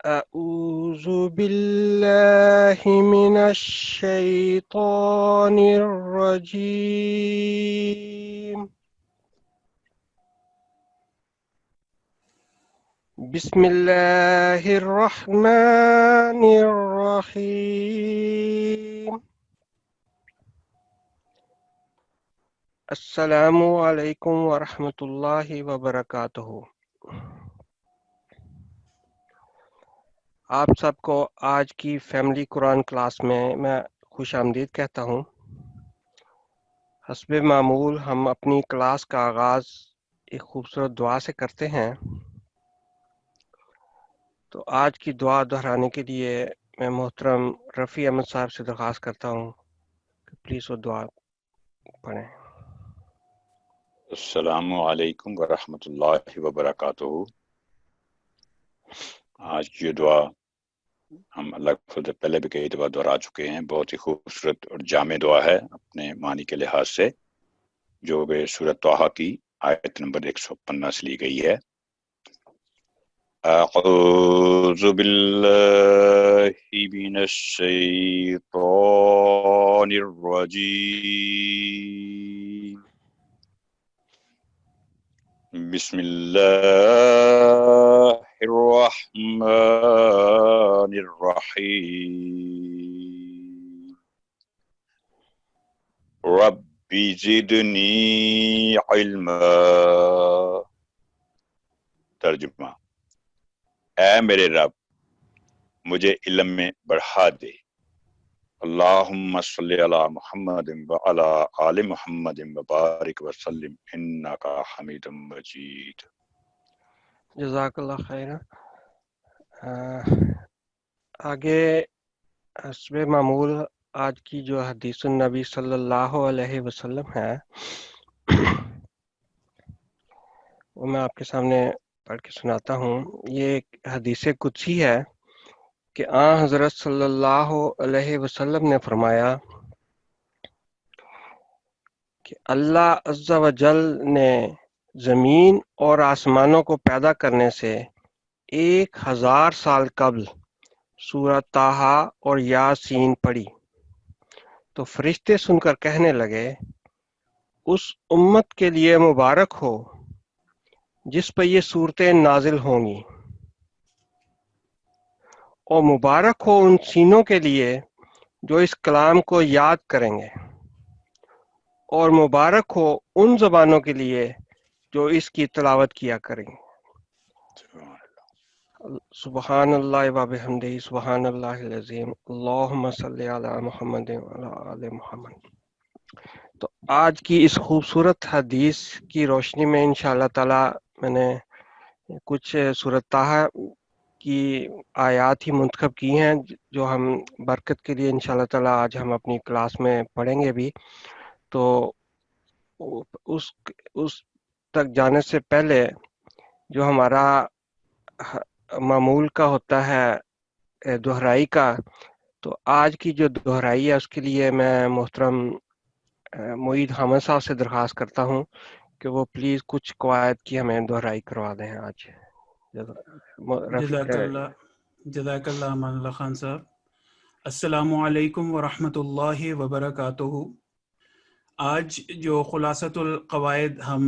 أعوذ بالله من الشيطان الرجيم بسم الله الرحمن الرحيم السلام علیکم ورحمۃ اللہ وبرکاتہ۔ آپ سب کو آج کی فیملی قرآن کلاس میں خوش آمدید کہتا ہوں۔ حسب معمول ہم اپنی کلاس کا آغاز ایک خوبصورت دعا سے کرتے ہیں، تو آج کی دعا دہرانے کے لیے میں محترم رفیع احمد صاحب سے درخواست کرتا ہوں کہ پلیز وہ دعا پڑھیں۔ السلام علیکم ورحمۃ اللہ وبرکاتہ۔ آج کی جو دعا ہم اللہ کے فضل سے پہلے بھی کئی دفعہ دہرا چکے ہیں، بہت ہی خوبصورت اور جامع دعا ہے اپنے معنی کے لحاظ سے، جو کہ سورۃ طٰہٰ کی آیت نمبر 150 سے لی گئی ہے۔ اعوذ باللہ من الشیطان الرجیم، بسم اللہ الرحمن الرحیم، رب زدنی علما۔ ترجمہ: اے میرے رب، مجھے علم میں بڑھا دے۔ اللہم صلی علی محمد وعلی آل محمد وبارک وسلم انکا حمید مجید۔ جزاک اللہ خیر۔ آگے حسب معمول آج کی جو حدیث النبی صلی اللہ علیہ وسلم ہے وہ میں آپ کے سامنے پڑھ کے سناتا ہوں۔ یہ ایک حدیث قدسی ہے کہ آن حضرت صلی اللہ علیہ وسلم نے فرمایا کہ اللہ عز و جل نے زمین اور آسمانوں کو پیدا کرنے سے 1000 سال قبل سورۃ طٰہٰ اور یاسین پڑھی تو فرشتے سن کر کہنے لگے، اس امت کے لیے مبارک ہو جس پر یہ صورتیں نازل ہوں گی، اور مبارک ہو ان سینوں کے لیے جو اس کلام کو یاد کریں گے، اور مبارک ہو ان زبانوں کے لیے جو اس کی تلاوت کیا کریں گے۔ سبحان اللہ و بحمدہ، سبحان اللہ العظیم، اللہم صلی علی محمد وعلی آل محمد۔ تو آج کی اس خوبصورت حدیث کی روشنی میں انشاءاللہ تعالی میں نے کچھ سورۃ طٰہٰ کی آیات ہی منتخب کی ہیں جو ہم برکت کے لیے انشاءاللہ تعالی آج ہم اپنی کلاس میں پڑھیں گے بھی۔ تو اس تک جانے سے پہلے جو ہمارا معمول کا ہوتا ہے دہرائی کا، تو آج کی جو دہرائی ہے اس کے لیے میں محترم معید حامد صاحب سے درخواست کرتا ہوں کہ وہ پلیز کچھ قواعد کی ہمیں دہرائی کروا دیں آج۔ جزاک اللہ امان اللہ خان صاحب۔ السلام علیکم ورحمۃ اللہ وبرکاتہ۔ آج جو خلاصۃ القواعد ہم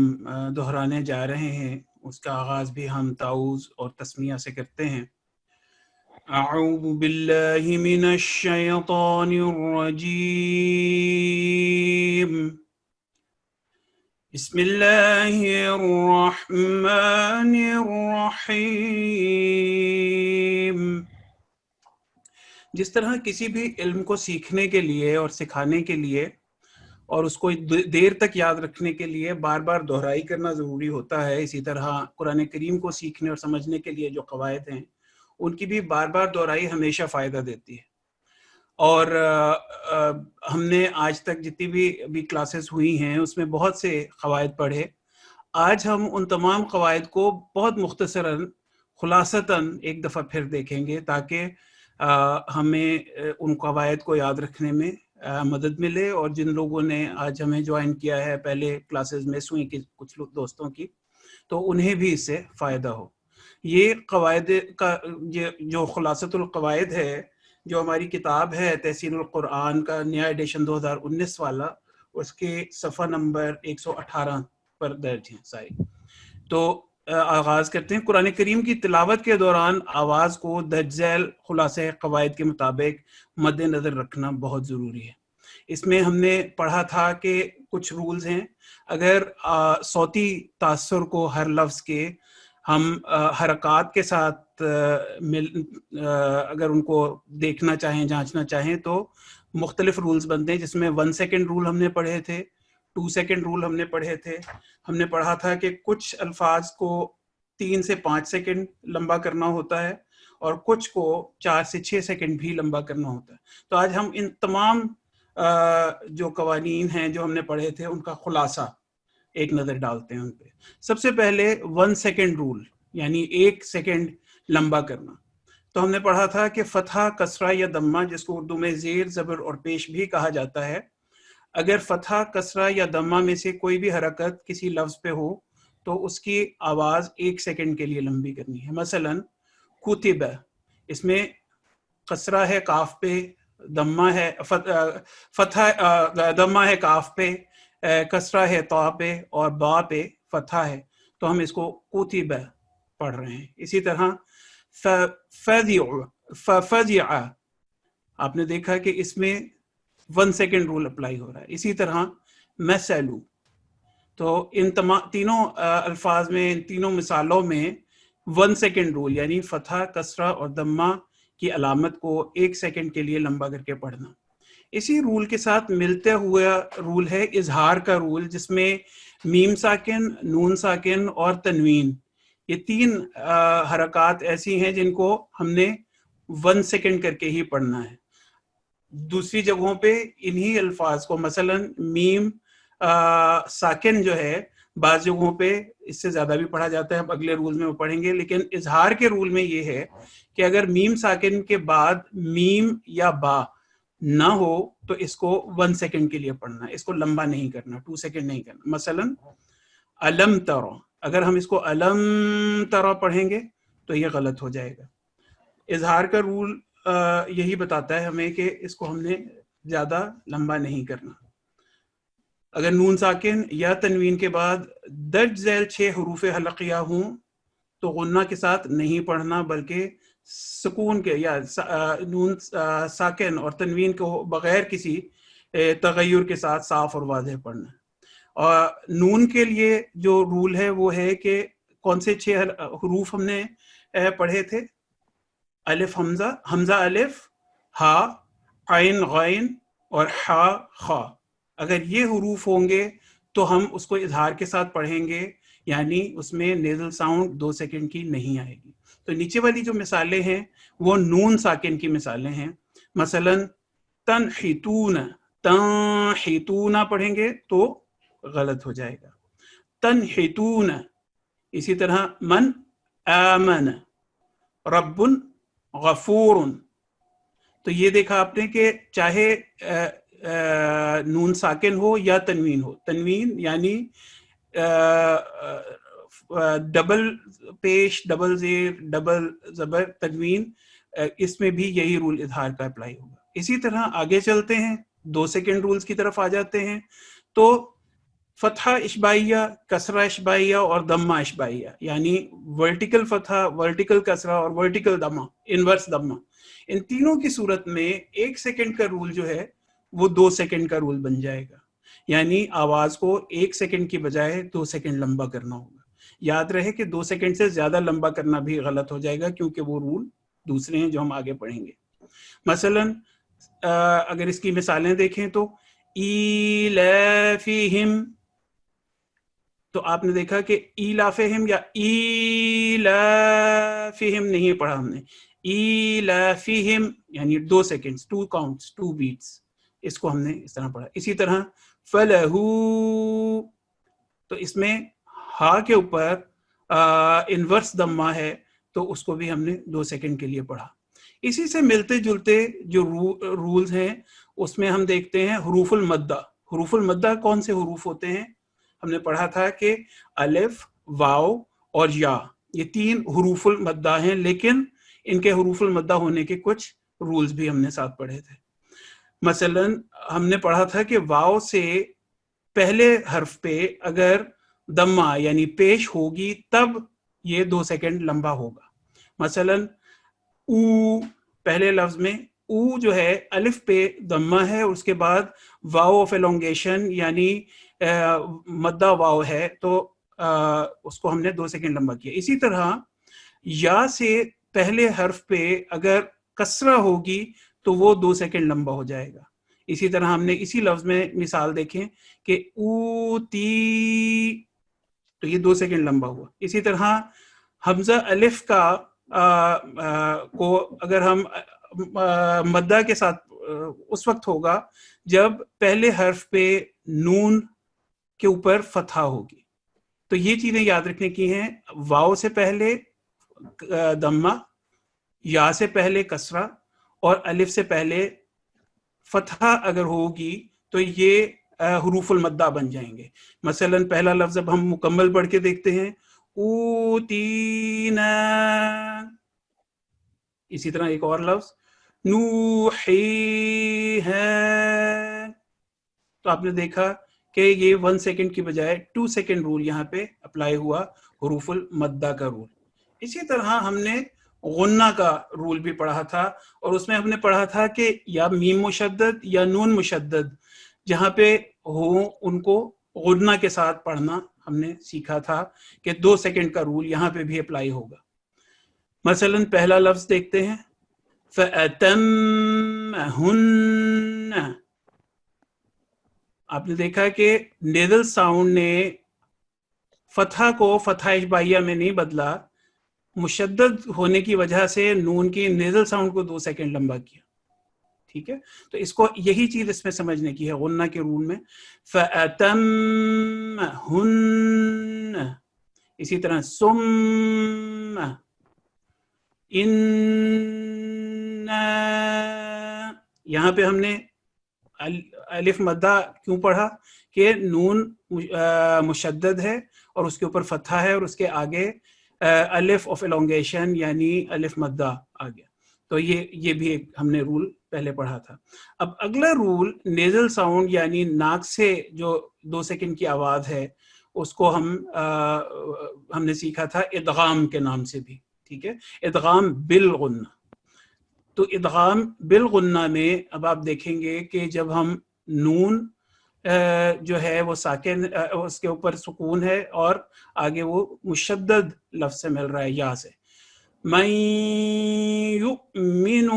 دہرانے جا رہے ہیں اس کا آغاز بھی ہم تعوذ اور تسمیہ سے کرتے ہیں۔ اعوذ باللہ من الشیطان الرجیم، بسم اللہ الرحمن الرحیم۔ جس طرح کسی بھی علم کو سیکھنے کے لیے اور سکھانے کے لیے اور اس کو دیر تک یاد رکھنے کے لیے بار بار دہرائی کرنا ضروری ہوتا ہے، اسی طرح قرآن کریم کو سیکھنے اور سمجھنے کے لیے جو قواعد ہیں ان کی بھی بار بار دہرائی ہمیشہ فائدہ دیتی ہے۔ اور ہم نے آج تک جتنی بھی کلاسز ہوئی ہیں اس میں بہت سے قواعد پڑھے۔ آج ہم ان تمام قواعد کو بہت مختصراً خلاصتاً ایک دفعہ پھر دیکھیں گے تاکہ ہمیں ان قواعد کو یاد رکھنے میں مدد ملے، اور جن لوگوں نے آج ہمیں جوائن کیا ہے پہلے کلاسز مس ہوئی کچھ دوستوں کی، تو انہیں بھی اس سے فائدہ ہو۔ یہ قواعد کا جو خلاصۃ القواعد ہے، جو ہماری کتاب ہے تحسین القرآن کا نیا ایڈیشن 2019 والا، اس کے صفحہ نمبر 118 پر درج ہیں ساری. تو آغاز کرتے ہیں. قرآن کریم کی تلاوت کے دوران آواز کو درج ذیل خلاصہ قواعد کے مطابق مد نظر رکھنا بہت ضروری ہے. اس میں ہم نے پڑھا تھا کہ کچھ رولز ہیں. اگر صوتی تاثر کو ہر لفظ کے ہم حرکات کے ساتھ اگر ان کو دیکھنا چاہیں، جانچنا چاہیں، تو مختلف رولز بنتے ہیں، جس میں 1 سیکنڈ رول ہم نے پڑھے تھے، 2 سیکنڈ رول ہم نے پڑھے تھے. ہم نے پڑھا تھا کہ کچھ الفاظ کو 3 سے 5 سیکنڈ لمبا کرنا ہوتا ہے اور کچھ کو 4 سے 6 سیکنڈ بھی لمبا کرنا ہوتا ہے. تو آج ہم ان تمام جو قوانین ہیں جو ہم نے پڑھے تھے ان کا خلاصہ ایک نظر ڈالتے ہیں ان پہ. سب سے پہلے 1 سیکنڈ رول، یعنی 1 سیکنڈ لمبا کرنا. تو ہم نے پڑھا تھا کہ فتحہ، کسرہ یا دمہ، جس کو اردو میں زیر، زبر اور پیش بھی کہا جاتا ہے، اگر فتحہ، کسرہ یا دمہ میں سے کوئی بھی حرکت کسی لفظ پہ ہو تو اس کی آواز 1 سیکنڈ کے لیے لمبی کرنی ہے. مثلا کتب، اس میں کسرہ ہے کاف پہ، دمہ ہے فتحہ، دمہ ہے کاف پہ، کسرہ ہے طا پہ اور با پہ فتحہ ہے، تو ہم اس کو کتب پڑھ رہے ہیں. اسی طرح فَفَزِعَ، آپ نے دیکھا کہ اس میں 1 سیکنڈ رول اپلائی ہو رہا ہے. اسی طرح مثلو، تو ان تینوں الفاظ میں، ان تینوں مثالوں میں 1 سیکنڈ رول، یعنی فتحہ، کسرہ اور دمہ کی علامت کو 1 سیکنڈ کے لیے لمبا کر کے پڑھنا. اسی رول کے ساتھ ملتے ہوا رول ہے اظہار کا رول، جس میں میم ساکن، نون ساکن اور تنوین، یہ 3 حرکات ایسی ہیں جن کو ہم نے 1 سیکنڈ کر کے ہی پڑھنا ہے. دوسری جگہوں پہ انہی الفاظ کو، مثلا میم ساکن جو ہے بعض جگہوں پہ اس سے زیادہ بھی پڑھا جاتا ہے، اب اگلے رول میں وہ پڑھیں گے. لیکن اظہار کے رول میں یہ ہے کہ اگر میم ساکن کے بعد میم یا با نہ ہو تو اس کو 1 سیکنڈ کے لیے پڑھنا ہے، اس کو لمبا نہیں کرنا، 2 سیکنڈ نہیں کرنا. مثلا علم ترى، اگر ہم اس کو علم ترى پڑھیں گے تو یہ غلط ہو جائے گا. اظہار کا رول یہی بتاتا ہے ہمیں کہ اس کو ہم نے زیادہ لمبا نہیں کرنا. اگر نون ساکن یا تنوین کے بعد درج ذیل 6 حروف حلقیہ ہوں تو غنہ کے ساتھ نہیں پڑھنا، بلکہ سکون کے یا نون ساکن اور تنوین کو بغیر کسی تغیر کے ساتھ صاف اور واضح پڑھنا. اور نون کے لیے جو رول ہے وہ ہے کہ کون سے 6 حروف ہم نے پڑھے تھے؟ الف حمزہ، حمزہ الف، ہا، عین غین اور ہا خا. اگر یہ حروف ہوں گے تو ہم اس کو اظہار کے ساتھ پڑھیں گے، یعنی اس میں نیزل ساؤنڈ 2 سیکنڈ کی نہیں آئے گی. تو نیچے والی جو مثالیں ہیں وہ نون ساکن کی مثالیں ہیں. مثلا تنحتون، تنحتون پڑھیں گے تو غلط ہو جائے گا، تنحتون. اسی طرح من آمن، رب غفور. تو یہ دیکھا آپ نے کہ چاہے نون ساکن ہو یا تنوین ہو، تنوین یعنی ڈبل پیش، ڈبل زیر، ڈبل زبر تنوین، اس میں بھی یہی رول اظہار کا اپلائی ہوگا. اسی طرح آگے چلتے ہیں، 2 سیکنڈ رولز کی طرف آ جاتے ہیں. تو فتحہ اشبائیہ، کسرہ اشبائیہ اور دمہ اشبائیہ، یعنی ورٹیکل فتحہ، ورٹیکل کسرہ اور ورٹیکل دمہ، انورس دمہ، ان تینوں کی صورت میں 1 سیکنڈ کا رول جو ہے وہ 2 سیکنڈ کا رول بن جائے گا. یعنی آواز کو 1 سیکنڈ کی بجائے 2 سیکنڈ لمبا کرنا ہوگا. یاد رہے کہ 2 سیکنڈ سے زیادہ لمبا کرنا بھی غلط ہو جائے گا، کیونکہ وہ رول دوسرے ہیں جو ہم آگے پڑھیں گے. مثلا اگر اس کی مثالیں دیکھیں تو ایلافہم، تو آپ نے دیکھا کہ ایلافہم یا ایلافہم نہیں پڑھا ہم نے، ایلافہم یعنی 2 سیکنڈز، 2 کاؤنٹس، 2 بیٹس، اس کو ہم نے اس طرح پڑھا. اسی طرح فلہو، تو اس میں ہا کے اوپر انورس دمہ ہے تو اس کو بھی ہم نے 2 سیکنڈ کے لیے پڑھا. اسی سے ملتے جلتے جو رولز ہیں اس میں ہم دیکھتے ہیں حروف المدہ. حروف المدہ کون سے حروف ہوتے ہیں؟ ہم نے پڑھا تھا کہ الف، واو اور یا، یہ 3 حروف المدہ ہیں، لیکن ان کے حروف المدہ ہونے کے کچھ رولز بھی ہم نے ساتھ پڑھے تھے. مثلا ہم نے پڑھا تھا کہ واو سے پہلے حرف پہ اگر دمہ یعنی پیش ہوگی تب یہ 2 سیکنڈ لمبا ہوگا. مثلا او، پہلے لفظ میں او جو ہے الف پہ دمہ ہے، اس کے بعد واو آف elongation یعنی مدہ واو ہے، تو اس کو ہم نے 2 سیکنڈ لمبا کیا. اسی طرح یا سے پہلے حرف پہ اگر کسرہ ہوگی تو وہ 2 سیکنڈ لمبا ہو جائے گا. اسی طرح ہم نے اسی لفظ میں مثال دیکھیں کہ اوتی، تو یہ 2 سیکنڈ لمبا ہوا. اسی طرح حمزہ الف کا کو اگر ہم مدہ کے ساتھ اس وقت ہوگا جب پہلے حرف پہ نون کے اوپر فتحہ ہوگی. تو یہ چیزیں یاد رکھنے کی ہیں، واو سے پہلے دمہ، یا سے پہلے کسرہ، اور الف سے پہلے فتحہ اگر ہوگی تو یہ حروف المدہ بن جائیں گے. مثلا پہلا لفظ اب ہم مکمل پڑھ کے دیکھتے ہیں، اوتینا. اسی طرح ایک اور لفظ نوحی ہے، تو آپ نے دیکھا کہ یہ 1 سیکنڈ کی بجائے 2 سیکنڈ رول یہاں پہ اپلائی ہوا، حروف المدہ کا رول. اسی طرح ہم نے غنہ کا رول بھی پڑھا تھا، اور اس میں ہم نے پڑھا تھا کہ یا میم مشدد یا نون مشدد جہاں پہ ہوں ان کو غنہ کے ساتھ پڑھنا ہم نے سیکھا تھا کہ 2 سیکنڈ کا رول یہاں پہ بھی اپلائی ہوگا. مثلا پہلا لفظ دیکھتے ہیں، فَأَتَمَّهُنَّ. آپ نے دیکھا کہ نیزل ساؤنڈ نے فتحہ کو فتحہ اشباعیہ میں نہیں بدلا، مشدد ہونے کی وجہ سے نون کی نیزل ساؤنڈ کو 2 سیکنڈ لمبا کیا. ٹھیک ہے، تو اس کو یہی چیز اس میں سمجھنے کی ہے غنہ کے رول میں. فَأَتَمَّهُنَّ. اسی طرح ثُمَّ ان، یہاں پہ ہم نے الف مدہ کیوں پڑھا کہ نون مشدد ہے اور اس کے اوپر فتحہ ہے اور اس کے آگے الف آف elongation یعنی الف مدہ آ گیا. تو یہ بھی ایک ہم نے رول پہلے پڑھا تھا. اب اگلا رول نیزل ساؤنڈ یعنی ناک سے جو 2 سیکنڈ کی آواز ہے اس کو ہم نے سیکھا تھا ادغام کے نام سے بھی. ٹھیک ہے، ادغام بالغنہ. تو ادغام بالغنہ میں اب آپ دیکھیں گے کہ جب ہم نون جو ہے وہ ساکن، اس کے اوپر سکون ہے اور آگے وہ مشدد لفظ سے مل رہا ہے یا سے، من یؤمن،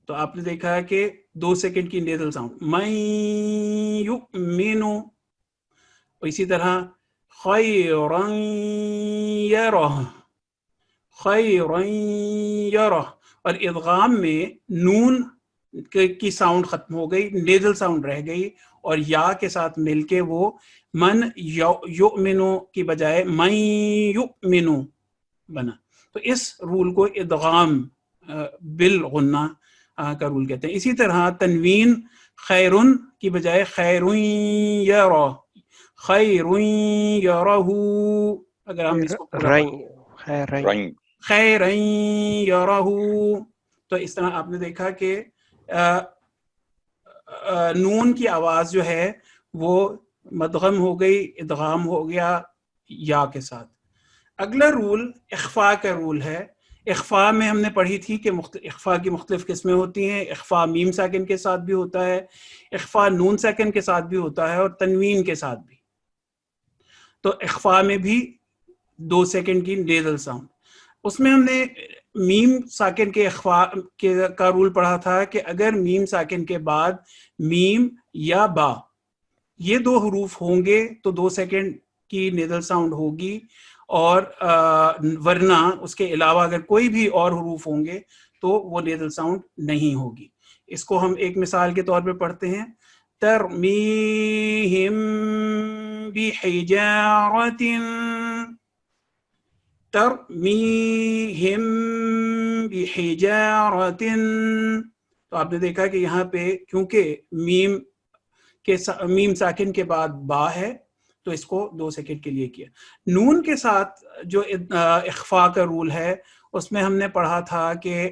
تو آپ نے دیکھا ہے کہ 2 سیکنڈ کی نیزل ساؤنڈ من یؤمن. اسی طرح خیرا یرہ، خیرا یرہ. اور ادغام میں نون کی ساؤنڈ ختم ہو گئی، نیزل ساؤنڈ رہ گئی اور یا کے ساتھ مل کے وہ من یؤمنو کی بجائے من یؤمنو بنا. تو اس رول کو ادغام بالغنہ کا رول کہتے ہیں. اسی طرح تنوین خیرن کی بجائے خیرن یرہ، خیرن یرہ. اگر ہم اس کو خیرن یرہ، تو اس طرح آپ نے دیکھا کہ نون کی آواز جو ہے وہ مدغم ہو گئی، ادغام ہو گیا یا کے ساتھ. اگلا رول اخفاء کا رول ہے. اخفاء میں ہم نے پڑھی تھی کہ اخفاء کی مختلف قسمیں ہوتی ہیں. اخفاء میم ساکن کے ساتھ بھی ہوتا ہے، اخفاء نون ساکن کے ساتھ بھی ہوتا ہے، اور تنوین کے ساتھ بھی. تو اخفاء میں بھی 2 سیکنڈ کی نیزل ساؤنڈ. اس میں ہم نے میم ساکن کے اخفاء کا رول پڑھا تھا کہ اگر میم ساکن کے بعد میم یا با یہ 2 حروف ہوں گے تو 2 سیکنڈ کی نیزل ساؤنڈ ہوگی، اور ورنہ اس کے علاوہ اگر کوئی بھی اور حروف ہوں گے تو وہ نیزل ساؤنڈ نہیں ہوگی. اس کو ہم ایک مثال کے طور پہ پڑھتے ہیں، ترمیہم بحجارۃ، ترمیہم بحجارۃ. تو آپ نے دیکھا کہ یہاں پہ کیونکہ میم ساکن کے بعد با ہے تو تو اس کو 2 سیکنڈ کے لیے کیا. نون کے ساتھ جو اخفاء کا رول ہے اس میں ہم نے پڑھا تھا کہ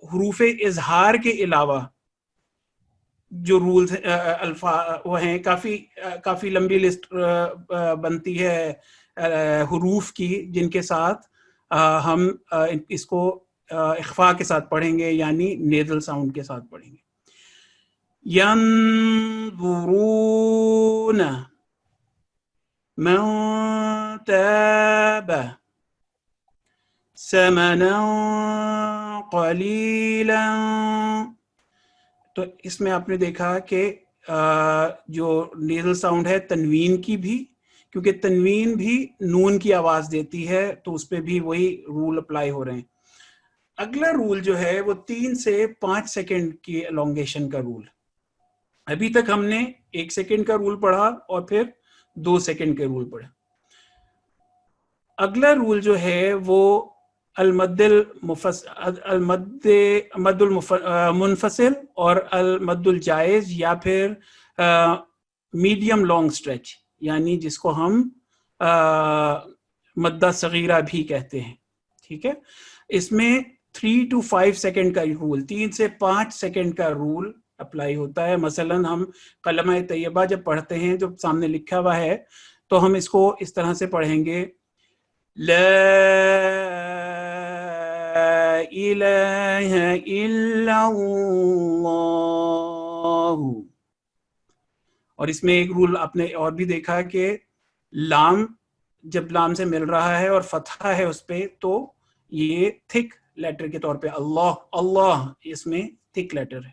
حروف اظہار کے علاوہ جو رولز وہ ہیں، کافی لمبی لسٹ بنتی ہے حروف کی جن کے ساتھ ہم اس کو اخفاء کے ساتھ پڑھیں گے، یعنی نیزل ساؤنڈ کے ساتھ پڑھیں گے. ينظرون من تاب ثمنا قلیلا. تو اس میں آپ نے دیکھا کہ جو نیزل ساؤنڈ ہے تنوین کی بھی، کیونکہ تنوین بھی نون کی آواز دیتی ہے تو اس پہ بھی وہی رول اپلائی ہو رہے ہیں. اگلا رول جو ہے وہ 3 سے 5 سیکنڈ کی الونگیشن کا رول. ابھی تک ہم نے 1 سیکنڈ کا رول پڑھا اور پھر 2 سیکنڈ کے رول پڑھا. اگلا رول جو ہے وہ المد المنفصل اور المد الجائز یا پھر میڈیم لانگ اسٹریچ، یعنی جس کو ہم مدہ صغیرہ بھی کہتے ہیں. ٹھیک ہے، اس میں 3 to 5 سیکنڈ کا رول، 3 سے 5 سیکنڈ کا رول اپلائی ہوتا ہے. مثلا ہم کلمہ طیبہ جب پڑھتے ہیں جو سامنے لکھا ہوا ہے تو ہم اس کو اس طرح سے پڑھیں گے، لا الہ الا اللہ. اور اس میں ایک رول آپ نے اور بھی دیکھا کہ لام جب لام سے مل رہا ہے اور فتحہ ہے اس پہ تو یہ تھک لیٹر کے طور پہ اللہ اللہ، اس میں تھک لیٹر ہے.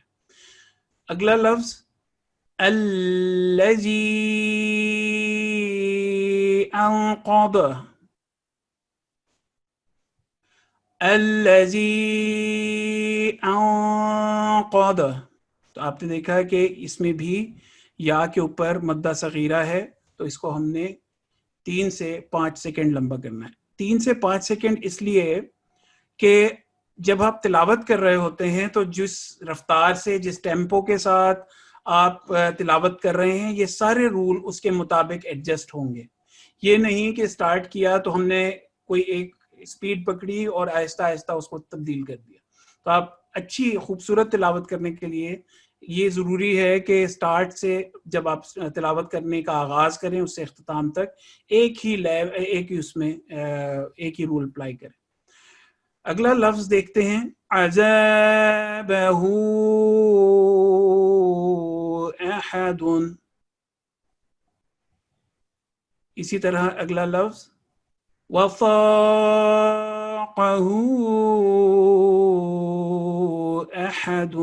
اگلا لفظ الذی انقض، الذی انقض. تو آپ نے دیکھا کہ اس میں بھی یا کے اوپر مدہ صغیرہ ہے تو اس کو ہم نے 3 سے 5 سیکنڈ لمبا کرنا ہے. 3 سے 5 سیکنڈ اس لیے کہ جب آپ تلاوت کر رہے ہوتے ہیں تو جس رفتار سے، جس ٹیمپو کے ساتھ آپ تلاوت کر رہے ہیں، یہ سارے رول اس کے مطابق ایڈجسٹ ہوں گے. یہ نہیں کہ سٹارٹ کیا تو ہم نے کوئی ایک سپیڈ پکڑی اور آہستہ آہستہ اس کو تبدیل کر دیا. تو آپ اچھی خوبصورت تلاوت کرنے کے لیے یہ ضروری ہے کہ سٹارٹ سے جب آپ تلاوت کرنے کا آغاز کریں اس سے اختتام تک ایک ہی اس میں ایک ہی رول اپلائی کریں. اگلا لفظ دیکھتے ہیں، عذابہ احد. اسی طرح اگلا لفظ وفاقہ احد.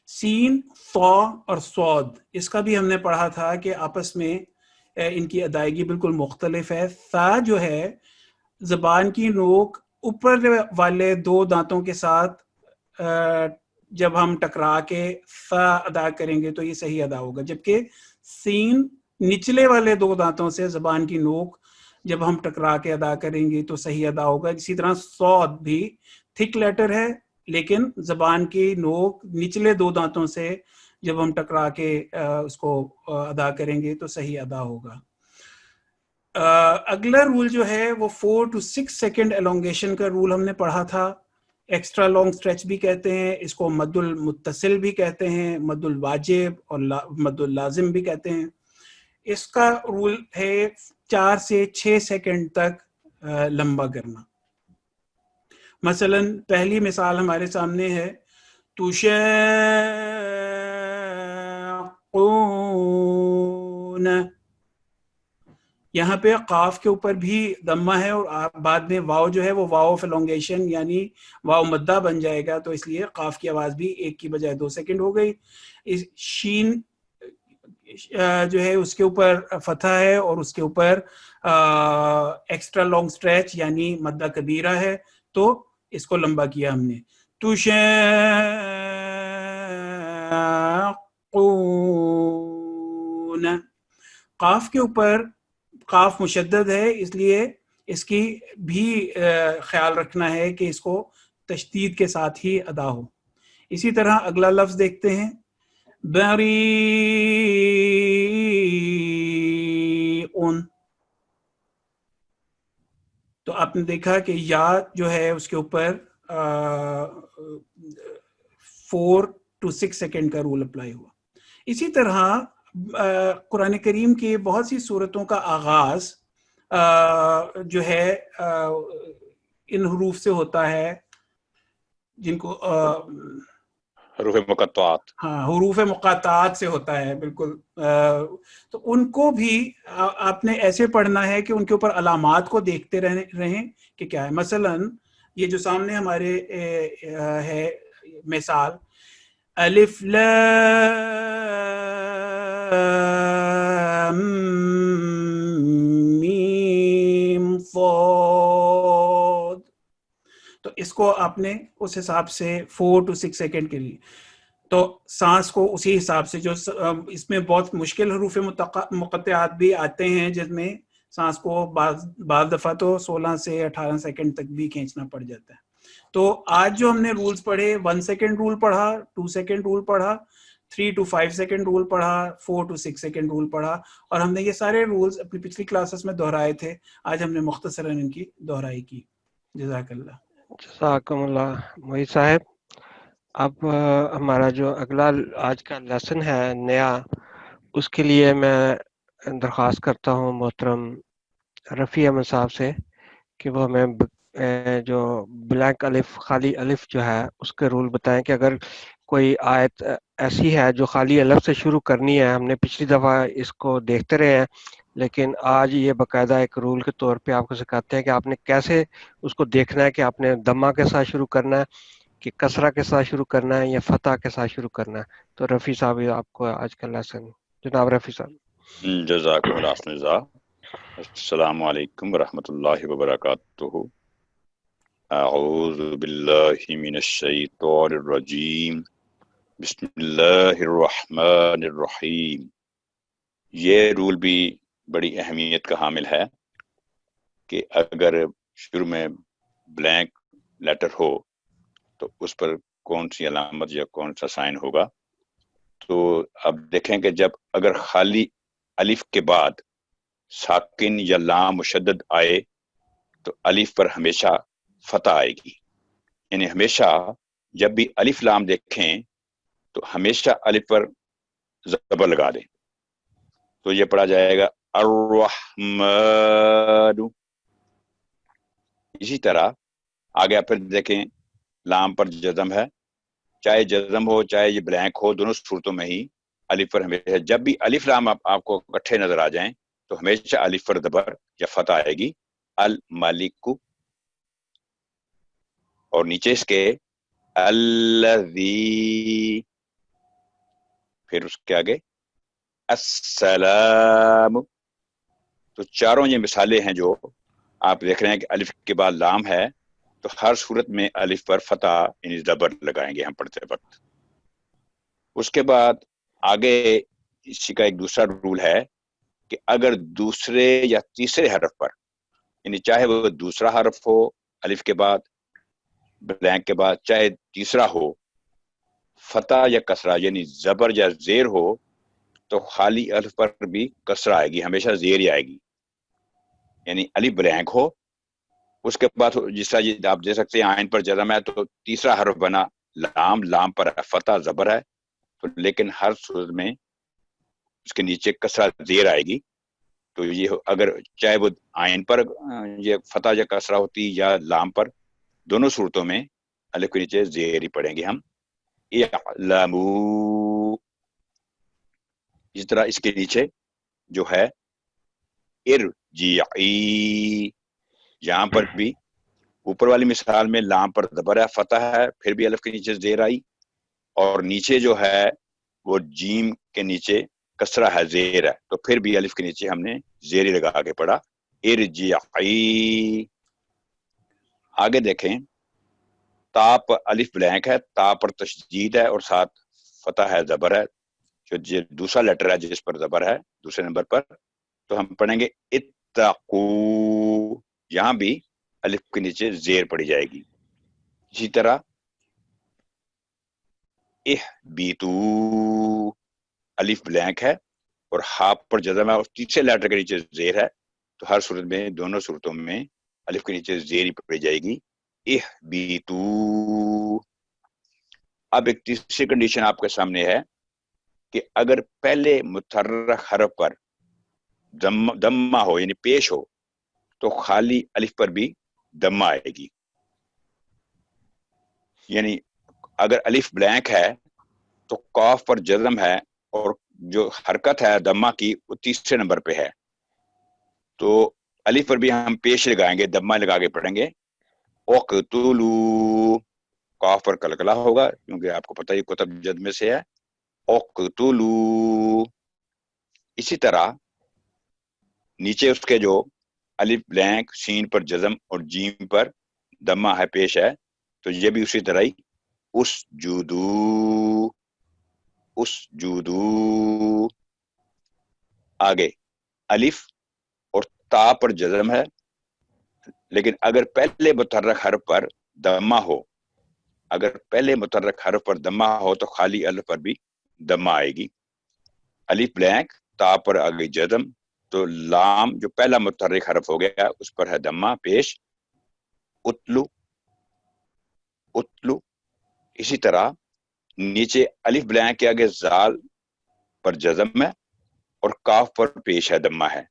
سین، طا اور صاد، اس کا بھی ہم نے پڑھا تھا کہ آپس میں ان کی ادائیگی بالکل مختلف ہے. ثا جو ہے زبان کی نوک اوپر والے 2 دانتوں کے ساتھ جب ہم ٹکرا کے ثا ادا کریں گے تو یہ صحیح ادا ہوگا، جبکہ سین نچلے والے 2 دانتوں سے زبان کی نوک جب ہم ٹکرا کے ادا کریں گے تو صحیح ادا ہوگا. اسی طرح صاد بھی تھک لیٹر ہے لیکن زبان کی نوک نچلے 2 دانتوں سے جب ہم ٹکرا کے اس کو ادا کریں گے تو صحیح ادا ہوگا. اگلا رول جو ہے وہ 4 to 6 سیکنڈ الونگیشن کا رول ہم نے پڑھا تھا. ایکسٹرا لانگ اسٹریچ بھی کہتے ہیں اس کو، مد المتصل بھی کہتے ہیں، مد الواجب اور مد اللازم بھی کہتے ہیں. اس کا رول ہے 4 سے 6 سیکنڈ تک لمبا کرنا. مثلا پہلی مثال ہمارے سامنے ہے، تشاقون. یہاں پہ قاف کے اوپر بھی ضمہ ہے اور بعد میں واو جو ہے وہ واو آف الونگیشن یعنی واو مدہ بن جائے گا، تو اس لیے قاف کی آواز بھی 1 کی بجائے 2 سیکنڈ ہو گئی. شین جو ہے اس کے اوپر فتح ہے اور اس کے اوپر ایکسٹرا لانگ اسٹریچ یعنی مدہ کبیرہ ہے تو اس کو لمبا کیا ہم نے. تشاقون. قاف کے اوپر قاف مشدد ہے اس لیے اس کی بھی خیال رکھنا ہے کہ اس کو تشدید کے ساتھ ہی ادا ہو. اسی طرح اگلا لفظ دیکھتے ہیں، بریء آپ نے دیکھا کہ یا جو ہے اس کے اوپر 4 to 6 سیکنڈ کا رول اپلائی ہوا. اسی طرح قرآن کریم کی بہت سی صورتوں کا آغاز جو ہے ان حروف سے ہوتا ہے جن کو حروف مقطعات، ہاں حروف مقاطعات سے ہوتا ہے، بالکل. تو ان کو بھی آپ نے ایسے پڑھنا ہے کہ ان کے اوپر علامات کو دیکھتے رہیں کہ کیا ہے. مثلا یہ جو سامنے ہمارے ہے مثال، الف لام میم صاد، تو اس کو آپ نے اس حساب سے 4 to 6 سیکنڈ کے لیے، تو سانس کو اسی حساب سے، جو اس میں بہت مشکل حروف مقطعات بھی آتے ہیں جس میں سانس کو بعض دفعہ تو 16 سے 18 سیکنڈ تک بھی کھینچنا پڑ جاتا ہے. تو آج جو ہم نے رولز پڑھے، 1 سیکنڈ رول پڑھا، 2 سیکنڈ رول پڑھا، 3 to 5 سیکنڈ رول پڑھا، 4 to 6 سیکنڈ رول پڑھا، اور ہم نے یہ سارے رولز اپنی پچھلی کلاسز میں دہرائے تھے. آج ہم نے مختصراً ان کی دہرائی کی. جزاک اللہ. جزاکم اللہ محیط صاحب. اب ہمارا جو اگلا آج کا لیسن ہے نیا، اس کے لیے میں درخواست کرتا ہوں محترم رفیع احمد صاحب سے کہ وہ ہمیں جو بلینک الف، خالی الف جو ہے اس کے رول بتائیں کہ اگر کوئی آیت ایسی ہے جو خالی الف سے شروع کرنی ہے. ہم نے پچھلی دفعہ اس کو دیکھتے رہے ہیں، لیکن آج یہ باقاعدہ ایک رول کے طور پہ آپ کو سکھاتے ہیں کہ آپ نے کیسے اس کو دیکھنا ہے، کہ آپ نے دمہ کے ساتھ شروع کرنا ہے، کہ کسرہ کے ساتھ شروع کرنا ہے، یا فتح کے ساتھ شروع کرنا ہے. تو رفیع صاحب آپ کو آج کا لیسن. جناب رفیع صاحب. جزاکم اللہ احسن الجزاء. السلام علیکم ورحمۃ اللہ وبرکاتہ. اعوذ باللہ من الشیطان الرجیم، بسم اللہ الرحمن الرحیم. یہ رول بھی بڑی اہمیت کا حامل ہے کہ اگر شروع میں بلینک لیٹر ہو تو اس پر کون سی علامت یا کون سا سائن ہوگا. تو اب دیکھیں کہ جب اگر خالی الف کے بعد ساکن یا لام مشدد آئے تو الف پر ہمیشہ فتح آئے گی. یعنی ہمیشہ جب بھی الف لام دیکھیں تو ہمیشہ الف پر زبر لگا دیں. تو یہ پڑھا جائے گا الرحمن. اسی طرح آگے پھر دیکھیں لام پر جزم ہے، چاہے جزم ہو چاہے یہ بلینک ہو، دونوں صورتوں میں ہی الف پر ہمیشہ، جب بھی الف لام آپ کو اکٹھے نظر آ جائیں تو ہمیشہ الف پر زبر یا فتح آئے گی. الملک، اور نیچے اس کے الذی، پھر اس کے آگے السلام. تو چاروں یہ مثالیں ہیں جو آپ دیکھ رہے ہیں کہ الف کے بعد لام ہے تو ہر صورت میں الف پر فتح یعنی زبر لگائیں گے ہم پڑھتے وقت. اس کے بعد آگے اسی کا ایک دوسرا رول ہے کہ اگر دوسرے یا تیسرے حرف پر، یعنی چاہے وہ دوسرا حرف ہو الف کے بعد بلینک کے بعد، چاہے تیسرا ہو، فتح یا کسرہ یعنی زبر یا زیر ہو تو خالی الف پر بھی کسرہ آئے گی، ہمیشہ زیر ہی آئے گی. یعنی الف بلینک ہو، اس کے بعد جس طرح آپ دے سکتے ہیں عین پر جزم ہے تو تیسرا حرف بنا لام، لام پر فتح زبر ہے، تو لیکن ہر صورت میں اس کے نیچے کسرہ زیر آئے گی. تو یہ اگر چاہے وہ عین پر یہ فتح یا کسرہ ہوتی یا لام پر، دونوں صورتوں میں الف کے نیچے زیر ہی پڑھیں گے ہم. اعلموا، اس طرح اس کے نیچے جو ہے ارجعی، یہاں پر بھی اوپر والی مثال میں لام پر زبر ہے، فتح ہے، پھر بھی الف کے نیچے زیر آئی، اور نیچے جو ہے وہ جیم کے نیچے کسرہ ہے، زیر ہے، تو پھر بھی الف کے نیچے ہم نے زیر لگا کے پڑھا ارجعی. آگے دیکھیں تا پر الف بلینک ہے، تا پر تشدید ہے اور ساتھ فتح ہے، زبر ہے، جو دوسرا لیٹر ہے جس پر زبر ہے دوسرے نمبر پر، تو ہم پڑھیں گے اتقو، یہاں بھی الف کے نیچے زیر پڑی جائے گی. اسی طرح اہبتو، الف بلینک ہے اور ہا پر جزم ہے اور تیسرے لیٹر کے نیچے زیر ہے، تو ہر صورت میں دونوں صورتوں میں الف کے نیچے زیر پڑی جائے گی اہبیتو. اب ایک تیسری کنڈیشن آپ کے سامنے ہے کہ اگر پہلے متحرک حرف پر دمہ ہو یعنی پیش ہو تو خالی الف پر بھی دمہ آئے گی. یعنی اگر الف بلینک ہے تو قاف پر جزم ہے اور جو حرکت ہے دمہ کی وہ تیسرے نمبر پہ ہے. تو الف پر بھی ہم پیش لگائیں گے, دمہ لگا کے پڑھیں گے. اقتلوا, قاف پر کلکلا ہوگا کیونکہ آپ کو پتہ ہے کتب جد میں سے ہے. اقتلوا. اسی طرح نیچے اس کے جو الف بلینک سین پر جزم اور جیم پر دمہ ہے پیش ہے تو یہ بھی اسی طرح ہی اسجدوا. آگے الف اور تا پر جزم ہے لیکن اگر پہلے متحرک حرف پر دمہ ہو, اگر پہلے متحرک حرف پر دمہ ہو تو خالی الف پر بھی دمہ آئے گی. الف بلینک تا پر آگے جزم تو لام جو پہلا متحرک حرف ہو گیا اس پر ہے دمہ پیش. اتلو. اسی طرح نیچے الف بلینک کے آگے زال پر جزم ہے اور کاف پر پیش ہے دمہ ہے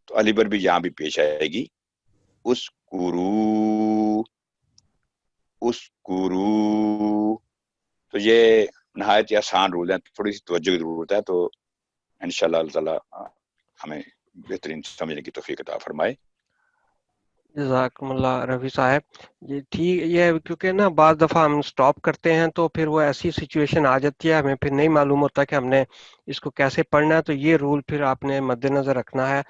تو الف پر بھی یہاں بھی پیش آئے گی. اسکرو. تو یہ نہایت ہی آسان رول ہے, تھوڑی سی توجہ کی ضرورت ہے, تو انشاءاللہ اللہ تعالیٰ ہمیں بہترین سمجھنے کی توفیق عطا فرمائے. جزاکم اللہ رفیع صاحب. یہ ٹھیک یہ کیونکہ نا بعض دفعہ ہم سٹاپ کرتے ہیں تو پھر وہ ایسی سچویشن آ جاتی ہے ہمیں پھر نہیں معلوم ہوتا کہ ہم نے اس کو کیسے پڑھنا ہے, تو یہ رول پھر آپ نے مد نظر رکھنا ہے.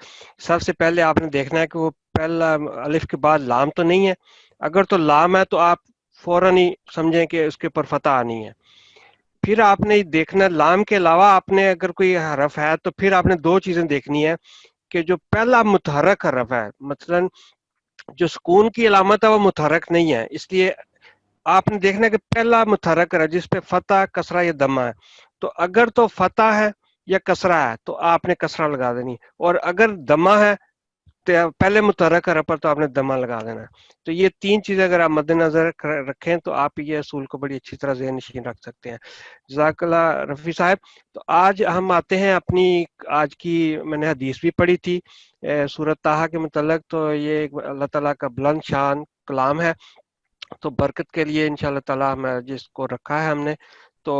سب سے پہلے آپ نے دیکھنا ہے کہ وہ پہلا الف کے بعد لام تو نہیں ہے, اگر تو لام ہے تو آپ فوراً ہی سمجھیں کہ اس کے اوپر فتح آنی ہے. پھر آپ نے دیکھنا لام کے علاوہ آپ نے اگر کوئی حرف ہے تو پھر آپ نے دو چیزیں دیکھنی ہے کہ جو پہلا متحرک حرف ہے, مثلاً جو سکون کی علامت ہے وہ متحرک نہیں ہے, اس لیے آپ نے دیکھنا کہ پہلا متحرک ہے جس پہ فتح کسرہ یا دمہ ہے, تو اگر تو فتح ہے یا کسرہ ہے تو آپ نے کسرہ لگا دینی, اور اگر دمہ ہے تو پہلے متحرک حرف پر تو آپ نے دمہ لگا دینا ہے. تو یہ تین چیزیں اگر آپ مد نظر رکھیں تو آپ یہ اصول کو بڑی اچھی طرح ذہن نشین رکھ سکتے ہیں. جزاک اللہ رفیع صاحب. تو آج ہم آتے ہیں اپنی آج کی میں نے حدیث بھی پڑھی تھی سورۃ طٰہٰ کے متعلق, تو یہ اللہ تعالیٰ کا بلند شان کلام ہے, تو برکت کے لیے انشاءاللہ تعالیٰ میں جس کو رکھا ہے ہم نے, تو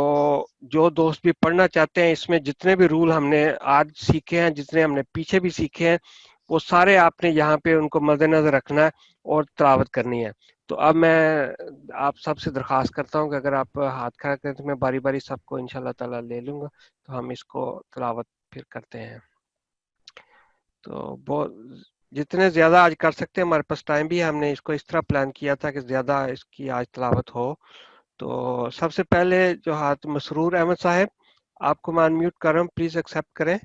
جو دوست بھی پڑھنا چاہتے ہیں اس میں جتنے بھی رول ہم نے آج سیکھے ہیں, جتنے ہم نے پیچھے بھی سیکھے ہیں, وہ سارے آپ نے یہاں پہ ان کو مد نظر رکھنا ہے اور تلاوت کرنی ہے. تو اب میں آپ سب سے درخواست کرتا ہوں کہ اگر آپ ہاتھ کھڑا کریں تو میں باری باری سب کو انشاءاللہ تعالیٰ لے لوں گا, تو ہم اس کو تلاوت پھر کرتے ہیں. تو بہت جتنے زیادہ آج کر سکتے ہیں, ہمارے پاس ٹائم بھی ہے, ہم نے اس کو اس طرح پلان کیا تھا کہ زیادہ اس کی آج تلاوت ہو. تو سب سے پہلے جو ہاتھ مسرور احمد صاحب, آپ کو میں انمیوٹ کر رہا ہوں, پلیز ایکسیپٹ کریں.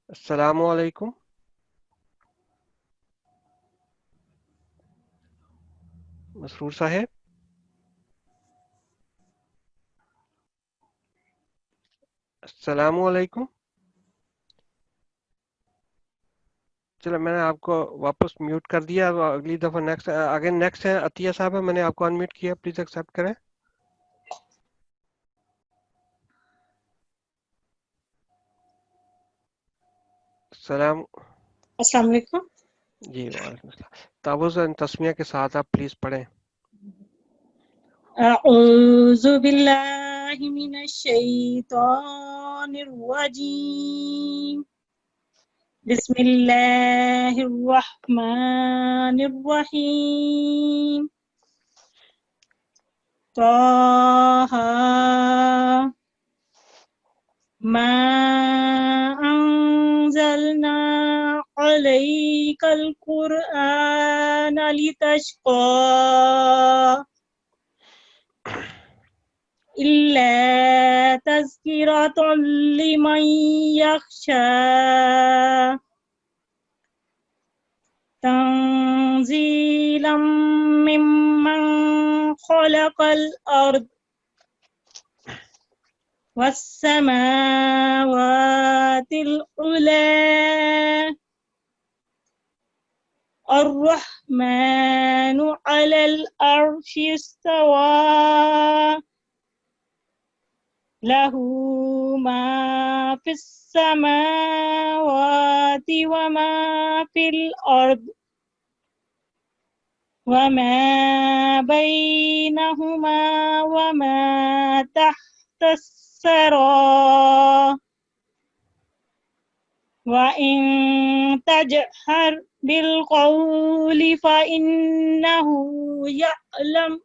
السلام علیکم. مسرور صاحب, السلام علیکم. چلو میں نے آپ کو واپس میوٹ کر دیا, اگلی دفعہ نیکسٹ ہے عطیہ صاحب, میں نے آپ کو انمیوٹ کیا, پلیز ایکسیپٹ کریں. السلام علیکم. جی وعلیکم السلام. تعوذ تسمیہ کے ساتھ آپ پلیز پڑھیں. اعوذ باللہ من الشیطان الرجیم. بسم اللہ الرحمن الرحیم. طٰہٰ ما انزلنا علیک القرآن لتشقى إلا تذکرة لمن یخشى تنزیلا ممن خلق الأرض والسماوات العلى الرحمن على العرش استوى له ما في السماوات وما في الأرض وما بينهما وما تحت الثرى وإن تجهر بالقول فإنه يعلم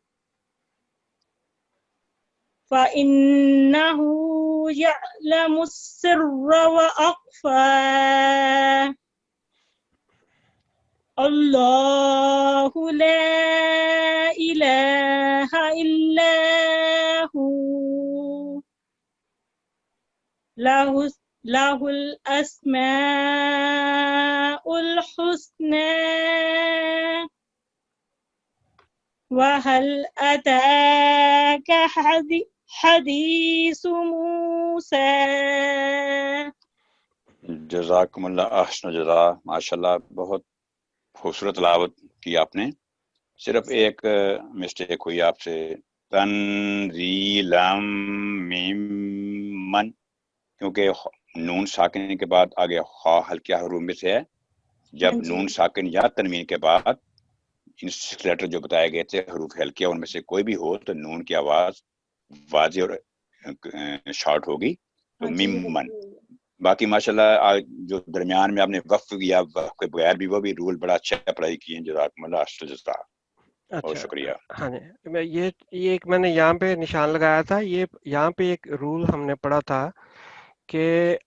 السر وأخفى الله لا إله إلا هو له الأسماء الحسنى وهل أتاك حديث موسى. جزاکم اللہ احسن جزا. ماشاءاللہ بہت خوبصورت تلاوت کی آپ نے. صرف ایک مسٹیک ہوئی آپ سے، تنزیلم ممن، کیونکہ نون ساکن کے بعد آگے خا ہلکے حروف میں سے ہے. جب نون ساکن یا تنوین کے بعد ان 6 لیٹر جو بتائے گئے تھے حروف ہلکے، ان میں سے کوئی بھی ہو تو نون کی آواز واضح اور شارٹ ہوگی، تو ممن. باقی ماشاءاللہ جو درمیان میں آپ نے وقف کیا، وقف کے بغیر بھی وہ بھی رول بڑا اچھا پڑھائی کی ہیں. جزاکم اللہ احسن جزا. بہت شکریہ. ہاں جی، یہ ایک میں نے یہاں پہ نشان لگایا تھا. یہ یہاں پہ ایک رول ہم نے پڑھا تھا کہ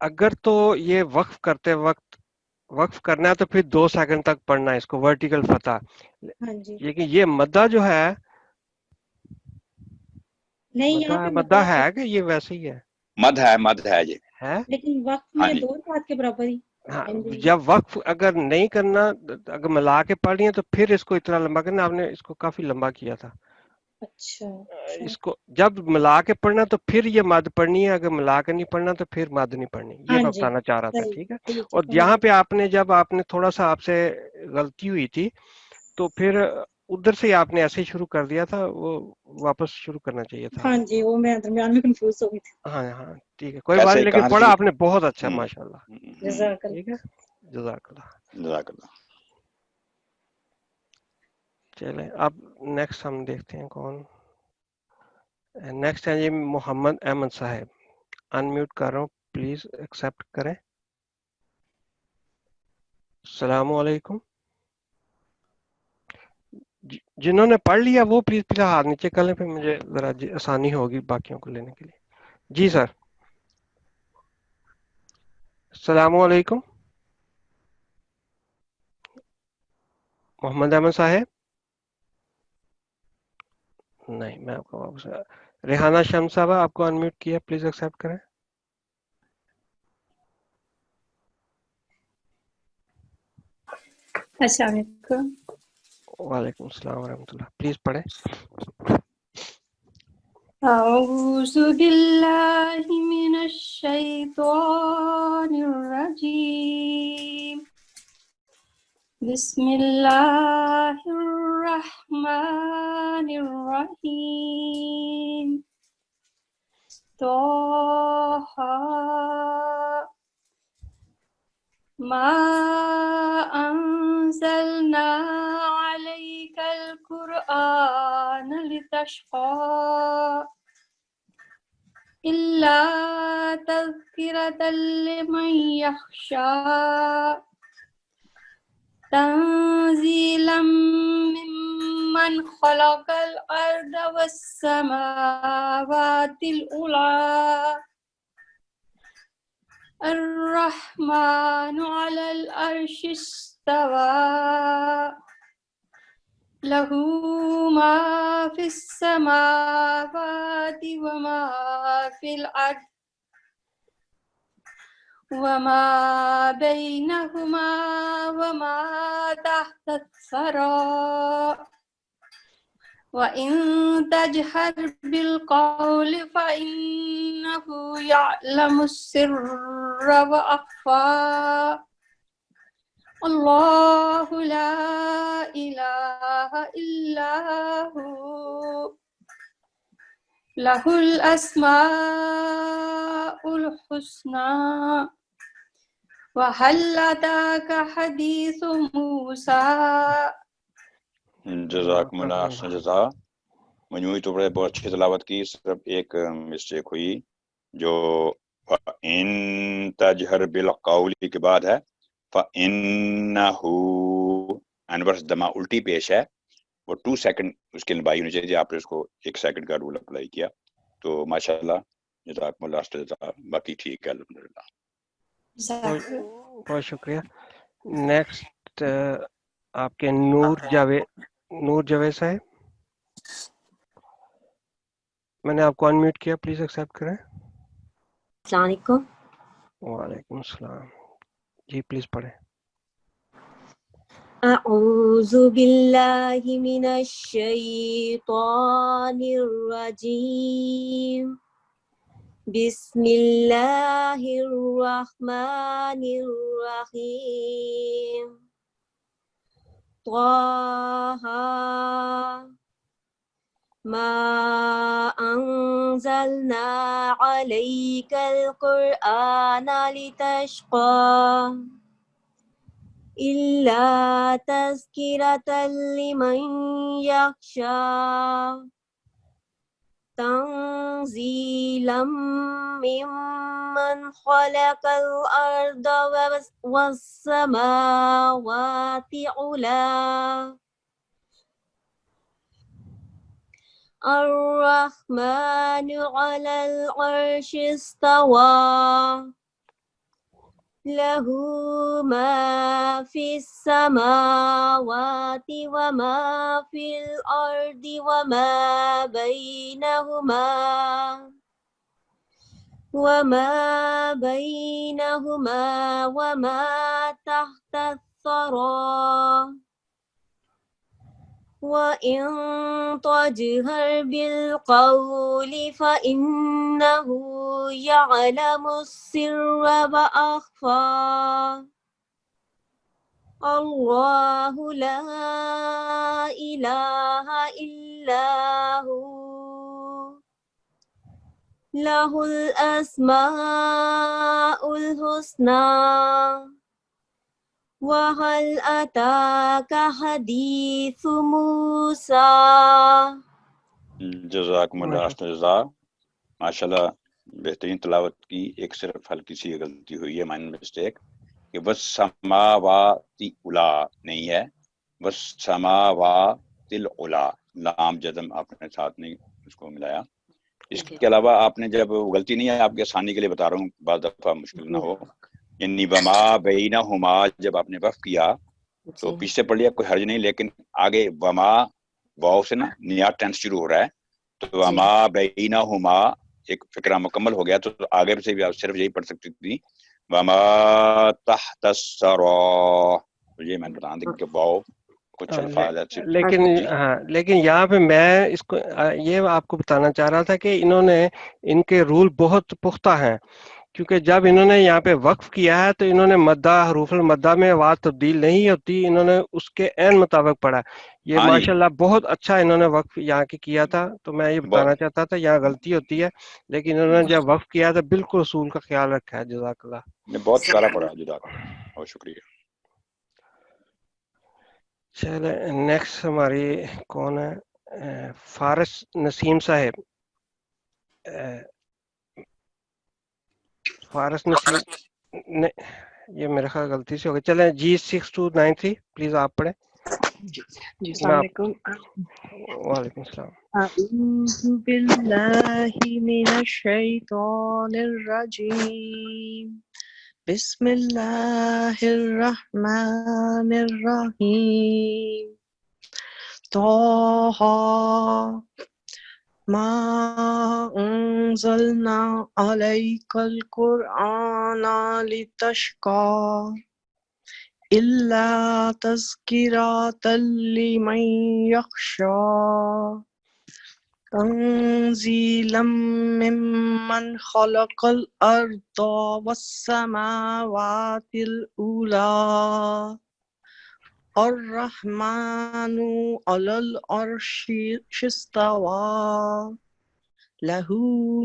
اگر تو یہ وقف کرتے وقت وقف کرنا ہے تو پھر 2 سیکنڈ تک پڑھنا ہے اس کو ورٹیکل فتح. لیکن یہ مدہ جو ہے مدہ ہے کہ یہ ویسے ہی ہے؟ مد ہے یہ ہے، لیکن وقت میں 2 رکعت کے برابر ہی. ہاں، جب وقف اگر نہیں کرنا، اگر ملا کے پڑھنی ہے تو پھر اس کو اتنا لمبا کرنا. آپ نے اس کو کافی لمبا کیا تھا. اچھا اس کو جب ملا کے پڑھنا تو پھر یہ مد پڑھنی ہے، اگر ملا کے نہیں پڑھنا تو پھر مد نہیں پڑھنی. یہ میں بتانا چاہ رہا تھا. ٹھیک ہے. اور یہاں پہ آپ نے جب آپ نے تھوڑا سا آپ سے غلطی ہوئی تھی تو پھر ادھر سے آپ نے ایسے شروع کر دیا تھا، وہ واپس شروع کرنا چاہیے تھا. ہاں جی، وہ میں درمیان میں کنفیوز ہو گئی تھی. ہاں ہاں ٹھیک ہے، کوئی بات نہیں، لیکن پڑھا آپ نے بہت اچھا ماشاءاللہ. جزاک اللہ. ٹھیک ہے، جزاک اللہ. جزاک اللہ. چلیں اب نیکسٹ ہم دیکھتے ہیں کون نیکسٹ ہے. جی محمد احمد صاحب، انمیوٹ کر رہا ہوں، پلیز ایکسیپٹ کریں. السلام علیکم. جنہوں نے پڑھ لیا وہ پلیز ہاتھ نیچے کر لیں، پھر مجھے ذرا آسانی ہوگی باقیوں کو لینے کے لیے. جی سر. السلام علیکم محمد احمد صاحب. نہیں، میں آپ کو واپس ریحانہ شمس صاحبہ آپ کو انمیوٹ کیا، پلیز ایکسیپٹ کریں. السلام علیکم. وعلیکم السلام ورحمۃ اللہ. پلیز پڑھیں. اعوذ باللہ من الشیطان الرجیم. بسم اللہ الرحمن الرحیم. طه ما انزلنا عليك القرآن لتشقى إلا تذكرة لمن يخشى تنزيلا ممن خلق الأرض والسماوات العلى الرحمن على العرش استوى له ما في السماوات وما في الأرض وما بينهما وما تحت الثرى وإن تجهر بالقول فإنه يعلم السر وأخفى اللہ لا الہ الا ہو لہ الاسماء الحسنى وَهَلْ أَتَاكَ حَدِيثُ مُوسَىٰ. جزاکم اللہ احسن جزا. مجموعی طور پر بہت اچھی تلاوت کی. صرف ایک مسٹیک ہوئی جو فَإِن تَجْهَرْ بِالْقَوْلِ کے بعد ہے فَإِنَّهُ انورس دمہ الٹی پیش ہے، وہ 2 سیکنڈ اس کے لمبائی ہونی چاہیے. آپ نے اس کو 1 سیکنڈ کا رول اپلائی کیا تو ماشاءاللہ جزاکم اللہ جزا. باقی ٹھیک ہے الحمدللہ. بہت شکریہ. نیکسٹ آپ کے نور جاوید صاحب، میں نے آپ کو انمیوٹ کیا، پلیز ایکسیپٹ کریں. السلام علیکم. وعلیکم السلام. جی پلیز پڑھیں. اعوذ باللہ من الشیطان الرجیم. بسم اللہ الرحمن الرحیم. طه ما انزلنا علیک القرآن لتشقى إلا تذكرة لمن يخشى تنزيلا ممن خلق الأرض والسماوات علا الرحمن على العرش استوى له ما في السماوات وما في الأرض وما بينهما وما تحت الثرى وإن تجهر بالقول فإنه يعلم السر وأخفى الله لا إله إلا هو له الأسماء الحسنى وَهَلْ أَتَاكَ حَدِيثُ مُوسَىٰ. جزاکم اللہ احسن جزا. ماشاءاللہ بہترین تلاوت کی. ایک صرف ہلکی سی غلطی ہوئی ہے، مائنر مسٹیک، کہ وَالسَّمَاوَاتِ عُلَا نہیں ہے، وَالسَّمَاوَاتِ الْعُلَا، لام جزم آپ نے ساتھ نہیں اس کو ملایا. اس کے علاوہ آپ نے جب غلطی نہیں ہے، آپ کے آسانی کے لیے بتا رہا ہوں، بعض دفعہ مشکل نہ ہو، یعنی وما بینہما جب آپ نے وقف کیا تو پیچھے پڑھ لیا کوئی حرج نہیں، لیکن آگے وما واو سے نا نیا ٹینس شروع ہو رہا ہے تو وما بینہما ایک فقرہ مکمل ہو گیا، تو آگے سے بھی آپ صرف یہی پڑھ سکتی تھی وما تحت الثری. یہ میں بتا دیں کہ واو کچھ الفاظ لیکن یہاں پہ میں اس کو یہ آپ کو بتانا چاہ رہا تھا کہ انہوں نے ان کے رول بہت پختہ ہیں، کیونکہ جب انہوں نے یہاں پہ وقف کیا ہے تو انہوں نے مدہ حروف المدہ میں آواز تبدیل نہیں ہوتی، انہوں نے اس کے عین مطابق پڑھا. یہ ماشاءاللہ بہت اچھا انہوں نے وقف یہاں کی کیا تھا. تو میں یہ بتانا چاہتا تھا یہاں غلطی ہوتی ہے، لیکن انہوں نے جب وقف کیا تو بالکل اصول کا خیال رکھا ہے. جزاک اللہ. بہت پیارا پڑھا. جزاک اللہ، بہت شکریہ. چلے نیکسٹ ہماری کون ہے؟ فارس نسیم صاحب. فارس نسیم یہ میرے خیال غلطی سے ہو گئی. چلیں G6293 پلیز آپ پڑھیں. جی السلام علیکم. وعلیکم السلام. اعوذ باللہ من الشیطان الرجیم. بسم اللہ الرحمن الرحیم. طه ما انزلنا علیک القرآن لتشقى إلا تذكرة لمن يخشى تنزيلا ممن خلق الأرض والسماوات الأولى الرحمن على العرش استوى له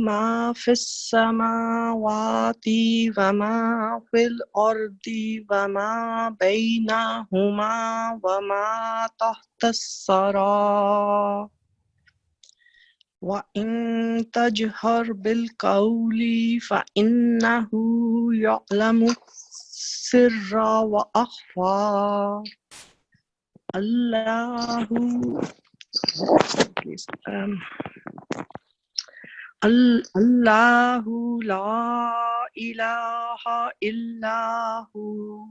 ما في السماوات وما في الأرض وما بينهما وما تحت الثرى وإن تجهر بالقول فإنه يعلم السر وأخفى الله الله لا إله إلا هو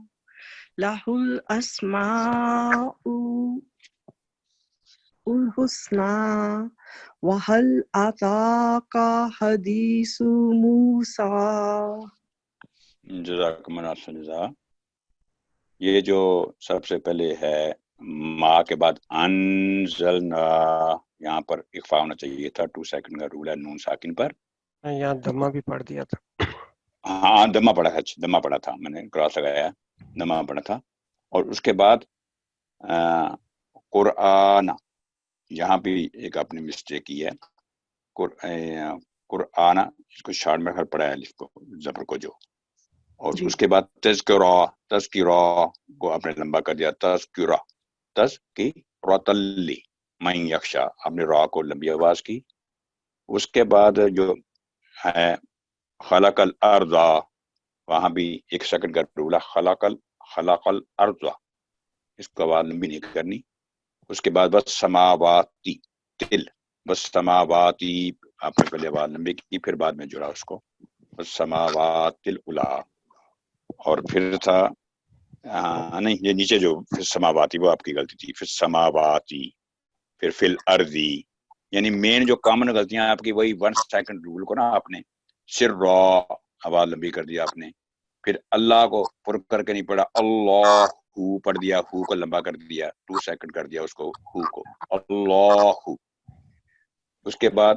له الأسماء الحسنى وهل أتاك حديث موسى جزاکم اللہ خیر جزا۔ یہ جو سب سے پہلے ہے ما کے بعد انزلنا، یہاں پر اخفا ہونا چاہیے تھا، 2 سیکنڈ کا رول ہے نون ساکن پر۔ یہاں دمہ بھی پڑھ دیا تھا۔ ہاں دمہ پڑا ہے، دمہ پڑا تھا، میں نے کراس لگایا، دمہ پڑا تھا۔ اور اس کے بعد قرآن، یہاں بھی ایک آپ نے مسٹیک کی ہے، قرآن اس کو شارٹ میں پڑا ہے الف کو، زبر کو جو، اور اس کے بعد تذکرہ کو آپ نے لمبا کر دیا، تذکرۃ من یخشی، آپ نے را کو لمبی آواز کی۔ اس کے بعد جو ہے خلق الارض، وہاں بھی 1 سیکنڈ کا رول ہے، خلق الارض، اس کو آواز لمبی نہیں کرنی۔ اس کے بعد بس سماواتی بس سماواتی، آپ نے پہلے آواز لمبی کی، پھر بعد میں جڑا اس کو، بس سماوات العلا۔ اور پھر تھا نہیں، یہ نیچے جو پھر سماواتی وہ آپ کی غلطی تھی، پھر سماواتی، پھر فی الارضی، یعنی مین جو کامن غلطیاں آپ کی وہی 1 سیکنڈ رول کو نا آپ نے سر را آواز لمبی کر دیا آپ نے، پھر اللہ کو پر کر کے نہیں پڑھا، اللہ ہو پڑھ دیا، ہو کو لمبا کر دیا، 2 سیکنڈ کر دیا اس کو، ہو کو اللہ۔ اس کے بعد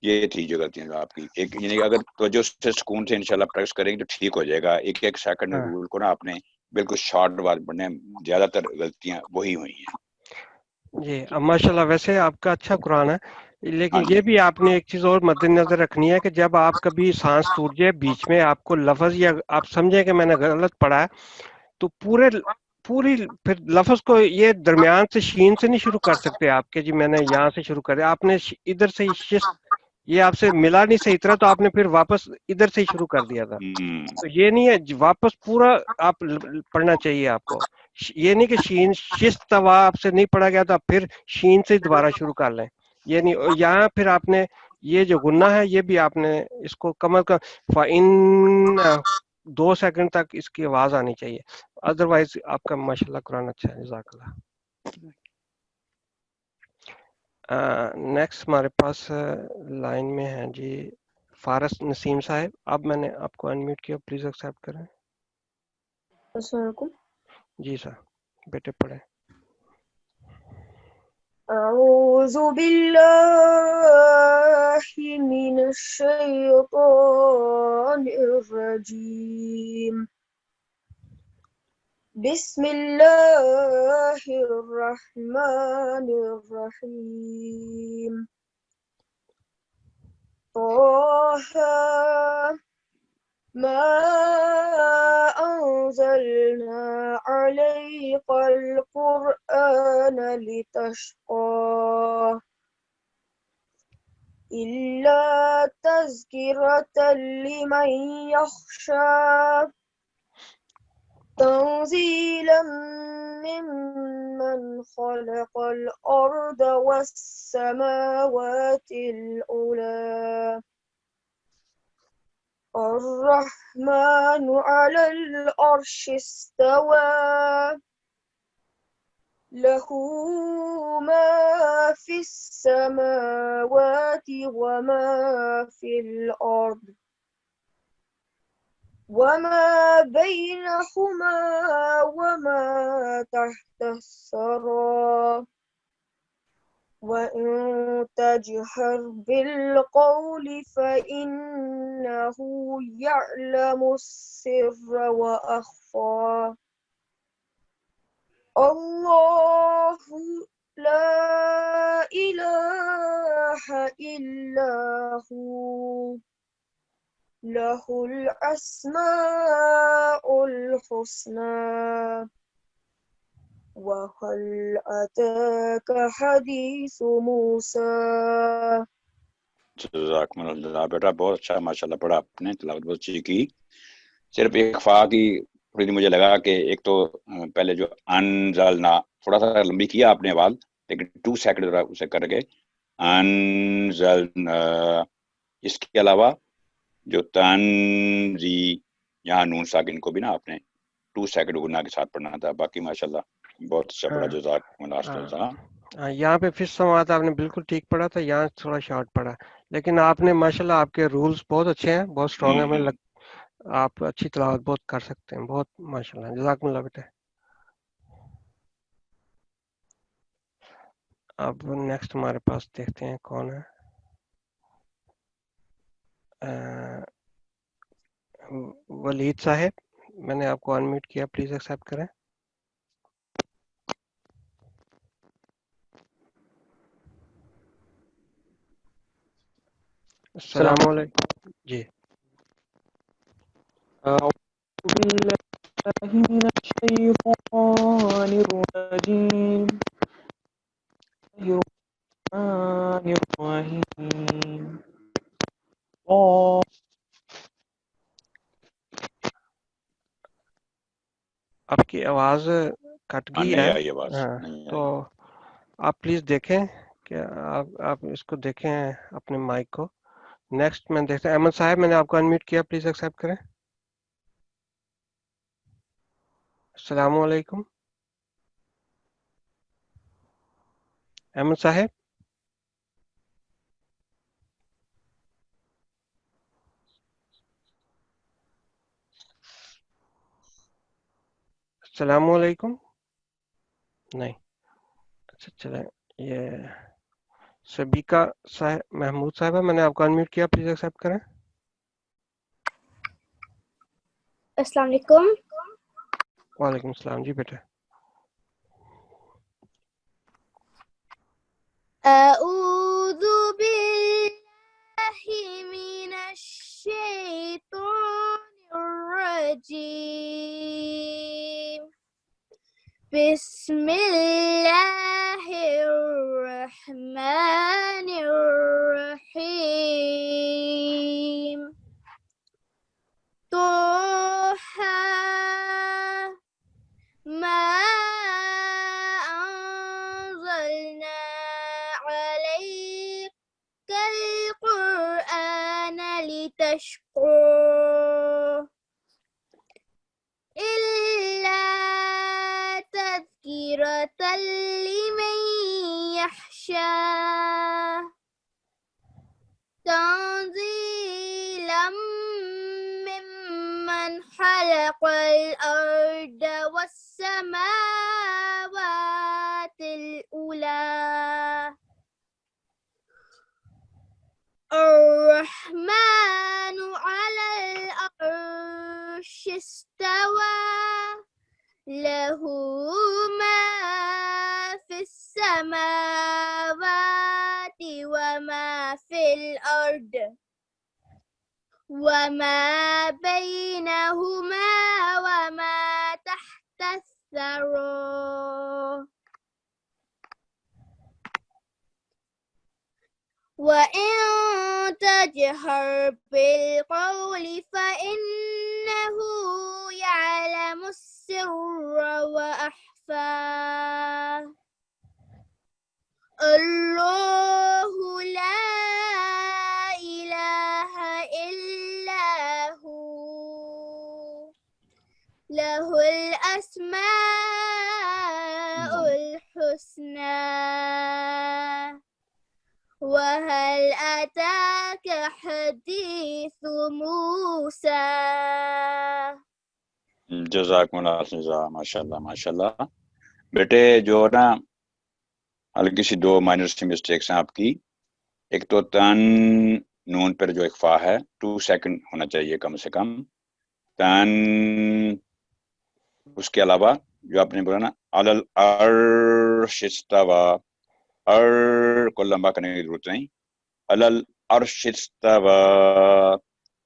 یہ تھی جو غلطیاں جو آپ کی، ایک یعنی اگر توجہ سے سکون سے انشاءاللہ پریکٹس کریں گے تو ٹھیک ہو جائے گا۔ 1 سیکنڈ رول کو نا آپ نے بالکل شارٹ آواز پڑھنے، زیادہ تر غلطیاں وہی ہوئی ہیں۔ جی اب ماشاءاللہ ویسے آپ کا اچھا قرآن ہے، لیکن یہ بھی آپ نے ایک چیز اور مد نظر رکھنی ہے کہ جب آپ کبھی سانس ٹوٹ جائے بیچ میں، آپ کو لفظ یا آپ سمجھیں کہ میں نے غلط پڑھا ہے، تو پوری پھر لفظ کو یہ درمیان سے شین سے نہیں شروع کر سکتے آپ کہ جی میں نے یہاں سے شروع کر دیا، آپ نے ادھر سے ہی شست، یہ آپ سے ملا نہیں صحیح طرح تو آپ نے پھر واپس ادھر سے ہی شروع کر دیا تھا، تو یہ نہیں ہے، واپس پورا آپ پڑھنا چاہیے آپ کو، یہ نہیں کہ شین شست توا آپ سے نہیں پڑھا گیا تو آپ پھر شین سے دوبارہ شروع کر لیں، یہ نہیں، یہاں پھر آپ نے یہ جو گناہ ہے یہ بھی آپ نے اس کو کم از کم فَإِنَّ 2 سیکنڈ تک اس کی آواز آنی چاہیے، ادروائز آپ کا ماشاءاللہ قرآن اچھا ہے، جزاک اللہ۔ نیکسٹ ہمارے پاس لائن میں ہیں جی فارس نسیم صاحب، اب میں نے آپ کو انمیوٹ کیا، پلیز ایکسیپٹ کریں۔ السلام علیکم۔ جی سر، بیٹے پڑھیں۔ اعوذ باللہ من الشیطان الرجیم، بسم اللہ الرحمن الرحیم، طه ما أنزلنا عليك القرآن لتشقى إلا تذكرة لمن يخشى تنزيلا ممن خلق الأرض والسماوات العلى الرحمن على العرش استوى له ما في السماوات وما في الأرض وما بينهما وما تحت الثرى وإن تجهر بالقول فإنه يعلم السر وأخفى الله لا إله إلا هو له الأسماء الحسنى وهل أتاك حديث موسى. جزاکم اللہ بیٹا، بہت اچھا ماشاءاللہ پڑھا آپ نے، تلاوت بہت اچھی کی. صرف ایک فا کی تھوڑی سی مجھے لگا کہ ایک تو پہلے جو انزلنا تھوڑا سا لمبی کیا آپ نے آواز، لیکن 2 سیکنڈ ذرا اسے کر کے انزلنا. اس کے علاوہ جو تنزی یہاں نون ساکن کو بھی نا آپ نے 2 سیکنڈ گنا کے ساتھ پڑھنا تھا. باقی ماشاءاللہ بہت اچھا پڑھا. جزاکم اللہ خیر. یہاں پہ فش سماعت آپ نے بالکل ٹھیک پڑھا تھا، یہاں تھوڑا شارٹ پڑھا، لیکن آپ نے ماشاءاللہ آپ کے رولز بہت اچھے ہیں، بہت اسٹرانگ ہیں. آپ اچھی تلاوت بہت کر سکتے ہیں، بہت ماشاءاللہ. جزاکم اللہ بیٹے. اب نیکسٹ ہمارے پاس دیکھتے ہیں کون ہے. ولید صاحب، میں نے آپ کو انمیوٹ کیا، پلیز ایکسیپٹ کریں. السلام علیکم. جی أعوذ بالله من الشيطان الرجيم. الرحمن الرحيم. آپ کی آواز کٹ گئی نہیں ہے. آئی آواز، ہاں نہیں تو آئی. آپ پلیز دیکھیں کہ آپ اس کو دیکھیں اپنے مائک کو. نیکسٹ میں دیکھتے ہیں احمد صاحب، میں نے آپ کو انمیوٹ کیا، پلیز ایکسیپٹ کریں. السلام علیکم احمد صاحب. السلام علیکم. نہیں، اچھا چلیں. یہ سبیکا صاحب محمود صاحبہ، میں نے آپ کو انمیوٹ کیا، پلیز ایکسیپٹ کریں. السلام علیکم. وعلیکم السلام. جی بیٹا. أعوذ بالله من الشيطان الرجيم. بسم الله الرحمن الرحيم. طه ما أنزلنا عليك القرآن لتشقى إلا تذكرة لمن يخشى تنزيلا ممن خلق الأرض والسماوات الأولى الرحمن على العرش استوى له ما في السماوات وما في الأرض وما بينهما وما تحت الثرى وإن تجهر بالقول فإنه يعلم السر وأخفى الله لا إله إلا هو له الأسماء الحسنى وهل أتاك حديث موسى. جزاکم اللہ خیر. ماشاءاللہ ماشاءاللہ بیٹے. جو نا ہلکی سی 2 مائنر سی مسٹیکس ہیں آپ کی. ایک تو تن نون پر جو اخفا ہے 2 سیکنڈ ہونا چاہیے کم سے کم تن. اس کے علاوہ جو آپ نے بولا نا علی العرش استوى، کو لمبا کرنے کی ضرورت نہیں، علی العرش استوى.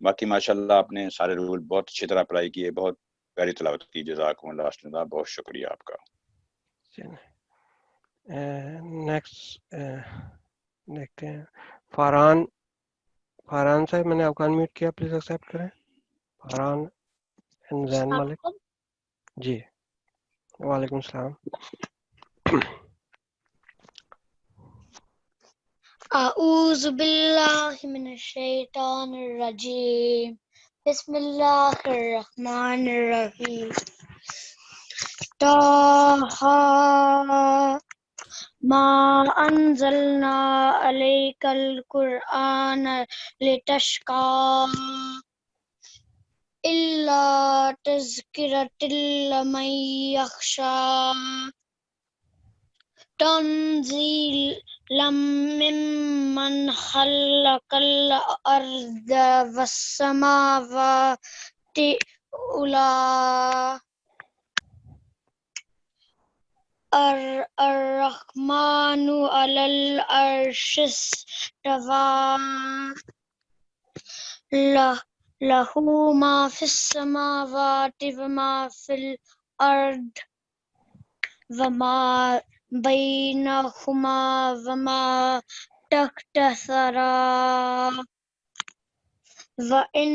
باقی ماشاءاللہ آپ نے سارے رول بہت اچھی طرح اپلائی کیے، بہت پیاری تلاوت کی، جزاکم اللہ خیر، بہت شکریہ آپ کا. نیکسٹ دیکھتے ہیں فاران صاحب، میں نے آپ کو انمیوٹ کیا، پلیز ایکسیپٹ کریں. فاران اینڈ زین ملک. جی وعلیکم السلام. اعوذ باللہ من الشیطان الرجیم، بسم اللہ الرحمن الرحیم. طٰہٰ ما انزلنا علیک القرآن لتشقیٰ الا تذکرۃ لمن یخشیٰ تنزیلا ممن خلق الارض والسماوات العلی. الرحمن علی العرش استوى لہ ما فی السماوات وما فی الارض وما بینہما وما تحت الثری وَإِن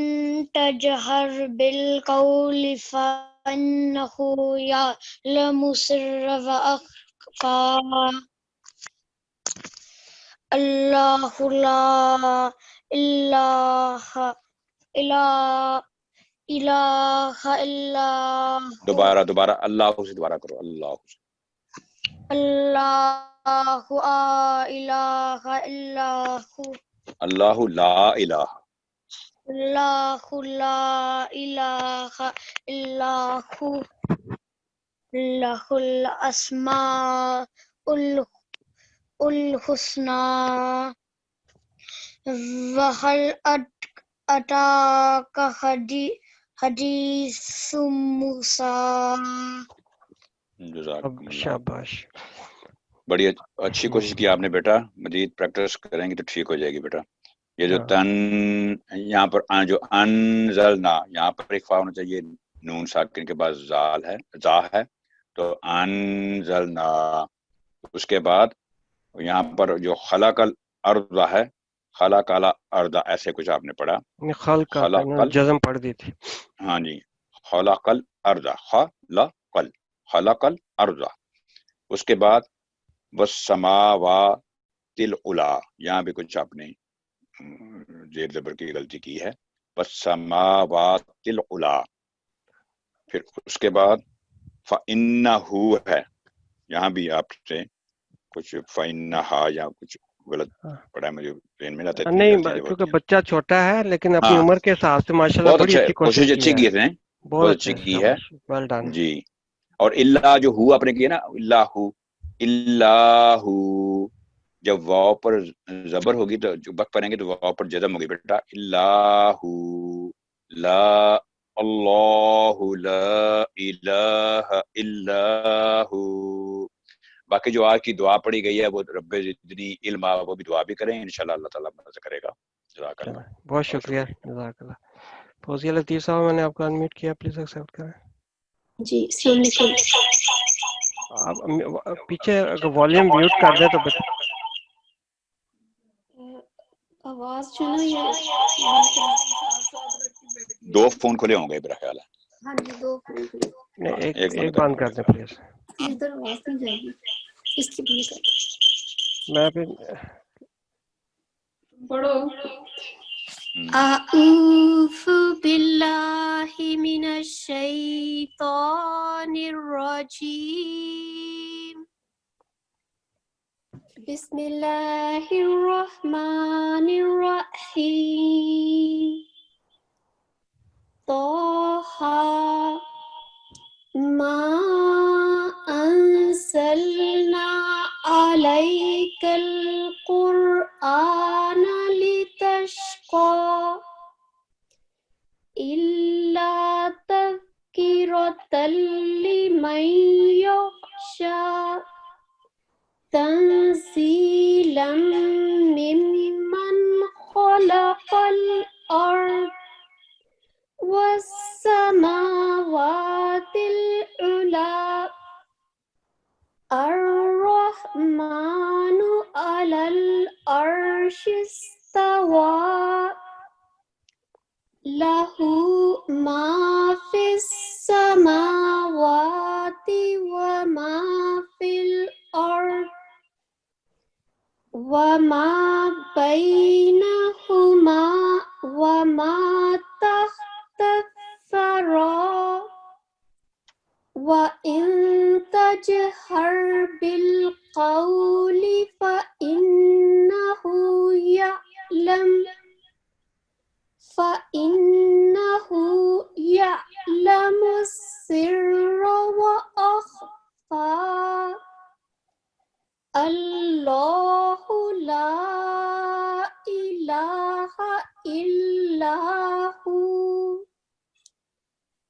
تَجْهَرْ بِالْقَوْلِ فَإِنَّهُ يَعْلَمُ السِّرَّ وَأَخْفَى. اللہ لا الہ الا دوبارہ اللہ سے دوبارہ کرو. اللہ اللہ الہ الا ہو. اللہ لا الہ اللہ لا الہ الا ہو. لہ الاسماء الحسنی. وہل اتاک حدیث موسیٰ. جزاکم اللہ. شاباش. بڑی اچھی کوشش کی آپ نے بیٹا، مزید پریکٹس کریں گے تو ٹھیک ہو جائے گی بیٹا. یہ جو تن یہاں پر جو انزلنا، یہاں پر ایک فا ہونا چاہیے، نون ساکن کے بعد زال ہے، زا ہے، تو انزلنا. اس کے بعد یہاں پر جو خلق الارض ہے، خلق الارض ایسے کچھ آپ نے پڑھا، خلق جزم پڑھ دی تھی. ہاں جی، خلق الارض، خلق الارض. اس کے بعد والسماوات العلی، یہاں بھی کچھ آپ نے زیر زبر کی غلطی کی ہے، والسماوات العلی. پھر اس کے بعد فَإِنَّهُ ہے، یہاں بھی آپ سے کچھ فَإِنَّهَا یا کچھ غلط پڑھا ہے، مجھے ذہن میں آتا ہے. نہیں کیونکہ بچہ چھوٹا ہے لیکن اپنی عمر کے حساب سے ماشاءاللہ بڑی اچھی کوشش اچھی کی ہے، بہت اچھی کی ہے. ویل ڈن جی. اور اللہ جو ہو آپ نے کیا نا، اللہ جب واو پر زبر ہوگی تو جو بک پڑھیں گے تو واو پر جزم ہوگی بیٹا. اللہ لا اللہ لا الہ الا ہو. باقی جو آج کی دعا پڑھی گئی ہے وہ رب زدنی علما، وہ بھی دعا بھی کریں، انشاءاللہ اللہ تعالیٰ مدد کرے گا. جزاک اللہ. بہت شکریہ. جزاک اللہ. فوزیہ لطیف صاحب، میں نے آپ کو انمیوٹ کیا، پلیز ایکسیپٹ کریں. جی السلام علیکم. آپ پیچھے اگر والیوم میوٹ کر دیں تو آواز جو نا یہ دو فون کھلے ہوں گے میرا خیال ہے. ہاں جی، دو فون کھلے. ایک بند کر دیں پلیز. ادھر آواز نہیں جائے گی، اس کی بند کر. میں پھر پڑھو. اعوذ باللہ من الشیطان الرجیم، بسم اللہ الرحمن الرحیم. طٰہٰ ما انزلنا علیک القرآن لتشقیٰ الا تذکرۃ لمن تنزيلا ممن خلق الأرض والسماوات العلى الرحمن على العرش استوى له ما في السماوات وما في الأرض وما بينهما وما تحت الثرى وإن تجهر بالقول فإنه يعلم السر وأخفى الله لا إله إلا هو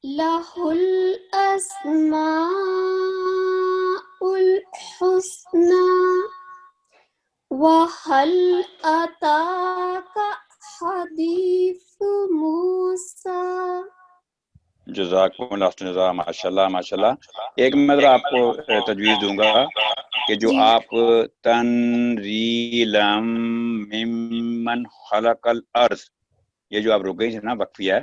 له الأسماء الحسنى وهل أتاك حديث موسى. جزاکم اللہ جزا. ماشاءاللہ ماشاءاللہ. ایک میں ذرا آپ کو تجویز دوں گا کہ جو آپ تنزیلا ممن خلق الارض، یہ جو آپ رک گئی تھی نا وقفیہ ہے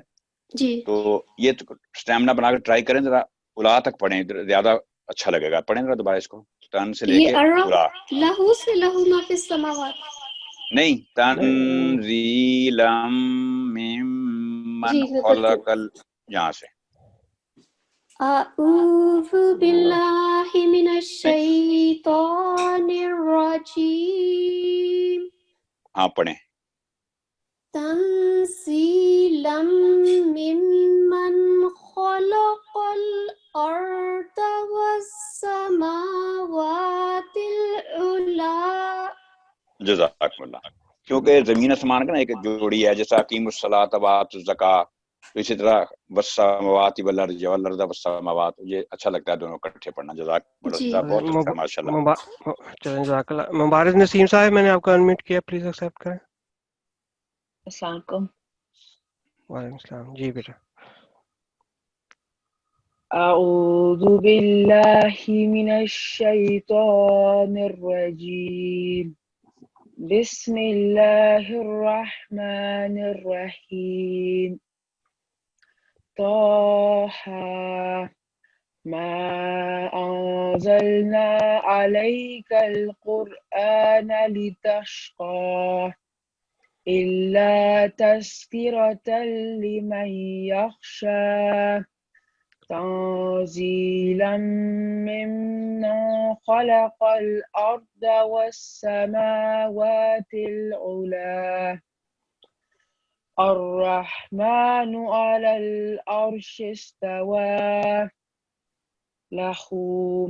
جی، تو یہ اسٹیمنا بنا کے ٹرائی کریں، ذرا الا تک پڑھیں، زیادہ اچھا لگے گا. پڑھیں ذرا دوبارہ اس کو، تن سے لے کے الا. لہو سے لہو ما فی السماوات نہیں، تنزیلا ممن خلق یہاں سے. اعوذ باللہ من الشیطان الرجیم. ہاں پڑھیں. تنزیلا ممن خلق الارض والسماوات العلی. جزاکم اللہ. کیونکہ زمین آسمان کا نا ایک جوڑی ہے، جیسا اقیم الصلاۃ وآتوا الزکاۃ، تو اسی طرح والسماوات والارض والارض والسماوات، یہ اچھا لگتا ہے دونوں اکٹھے پڑھنا. جزاکم اللہ، بہت اچھا ماشاءاللہ. چلیں جزاک اللہ. مبارز نسیم صاحب، میں نے آپ کو انمیوٹ کیا، پلیز ایکسیپٹ کریں. السلام علیکم. وعلیکم السلام. جی بیٹا. اعوذ باللہ من الشیطان الرجیم. بسم اللہ الرحمن الرحیم. طه ما انزلنا عليك القرآن لتشقى إلا تذكرة لمن يخشى تنزيلا ممن خلق الأرض والسماوات العلى الرحمن على العرش استوى له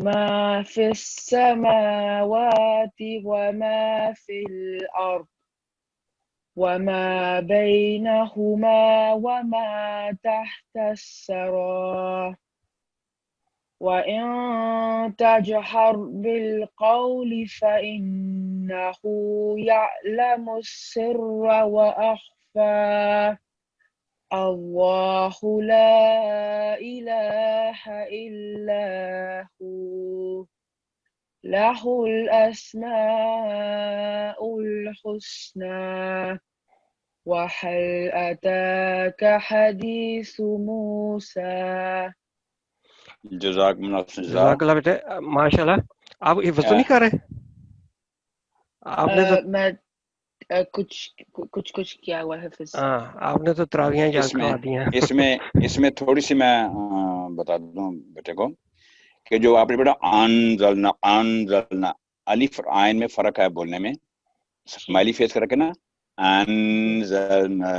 ما في السماوات وما في الأرض وما بينهما وما تحت الثرى وإن تجهر بالقول فإنه يعلم السر وأخفى الله لا إله إلا هو له الأسماء الحسنى وهل أتاك حديث موسى. جزاک اللہ. جزاک اللہ بیٹے ماشاء اللہ. آپ حفظ نہیں کر رہے؟ آپ نے تو میں کچھ کیا ہوا ہے. ہاں، آپ نے تو تراویحیں جان کروا دی ہیں. اس میں تھوڑی سی میں بتا دوں بیٹے کو کہ جو آپ نے بیٹا انزلنا الف اور عین میں فرق ہے بولنے میں. اسمائلی فیس کر کے نا انزلنا،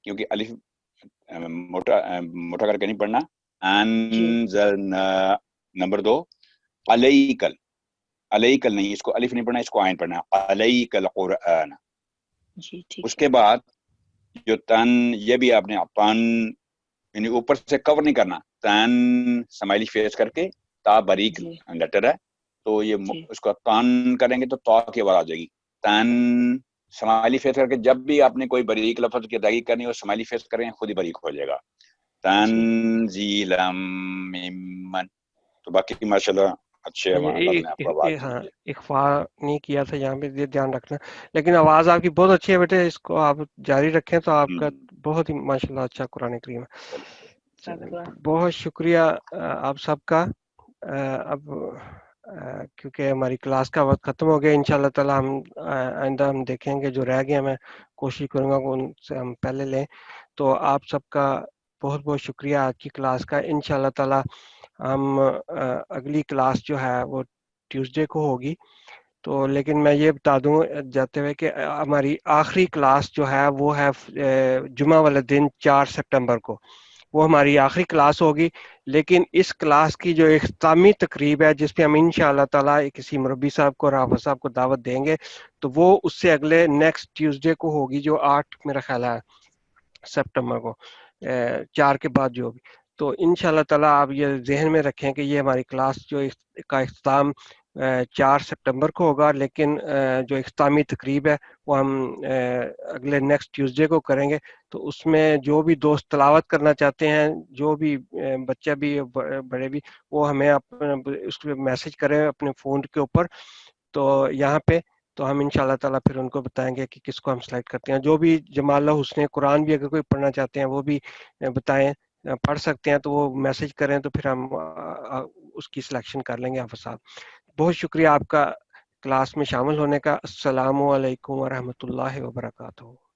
کیونکہ الف موٹا کر کے نہیں پڑھنا. انزلنا. نمبر 2 علیکل، علیکل نہیں، اس کو الف نہیں پڑھنا، اس کو عین پڑھنا. علیکل قرآن. اس کے بعد جو تن، یہ بھی آپ نے تن یعنی اوپر سے کور نہیں کرنا. تن اسمائلی فیس کر کے، تا باریک لیٹر ہے تو یہ جی اس کا تن کریں گے تو تو کی آواز آ جائے گی، تن سمائلی فیس کر کے جب بھی آپ نے کوئی باریک لفظ کی ادائیگی کرنی ہو سمائلی فیس کریں، خود ہی باریک ہو جائے گا. تنزیلا ممن. تو باقی ماشاءاللہ اچھے اللہ نے آپ کو آواز دی ہاں ہے. اخفا نہیں کیا تھا یہاں پہ، یہ دھیان رکھنا. لیکن آواز آپ کی بہت اچھی ہے بیٹے، اس کو آپ جاری رکھیں تو آپ کا بہت ہی ماشاءاللہ اچھا قرآن کریم ہے. چلیں، بہت شکریہ آپ سب کا. اب کیونکہ ہماری کلاس کا وقت ختم ہو گیا، انشاءاللہ تعالی ہم آئندہ ہم دیکھیں گے جو رہ گیا، میں کوشش کروں گا کہ ان سے ہم پہلے لیں. تو آپ سب کا بہت بہت شکریہ آج کی کلاس کا. انشاءاللہ تعالی ہم اگلی کلاس جو ہے وہ ٹیوزڈے کو ہوگی. تو لیکن میں یہ بتا دوں جاتے ہوئے کہ ہماری آخری کلاس جو ہے وہ ہے جمعہ والے دن 4 سپٹمبر کو، وہ ہماری آخری کلاس ہوگی. لیکن اس کلاس کی جو اختتامی تقریب ہے جس پہ ہم انشاءاللہ تعالی کسی مربی صاحب کو اور حافظ صاحب کو دعوت دیں گے، تو وہ اس سے اگلے نیکسٹ ٹیوزڈے کو ہوگی، جو 8 میرا خیال ہے سپٹمبر کو، 4 کے بعد جو بھی. تو انشاءاللہ تعالی آپ یہ ذہن میں رکھیں کہ یہ ہماری کلاس جو کا اختتام 4 سپٹمبر کو ہوگا، لیکن جو اختتامی تقریب ہے وہ ہم اگلے نیکسٹ ٹیوزڈے کو کریں گے. تو اس میں جو بھی دوست تلاوت کرنا چاہتے ہیں، جو بھی بچہ بھی بڑے بھی، وہ ہمیں اس پہ میسج کریں اپنے فون کے اوپر. تو یہاں پہ تو ہم انشاءاللہ تعالیٰ پھر ان کو بتائیں گے کہ کس کو ہم سلیکٹ کرتے ہیں. جو بھی جمال اللہ حسن قرآن بھی اگر کوئی پڑھنا چاہتے ہیں وہ بھی بتائیں، پڑھ سکتے ہیں تو وہ میسج کریں، تو پھر ہم اس کی سلیکشن کر لیں گے. حافظ صاحب بہت شکریہ آپ کا کلاس میں شامل ہونے کا. السلام علیکم ورحمۃ اللہ وبرکاتہ.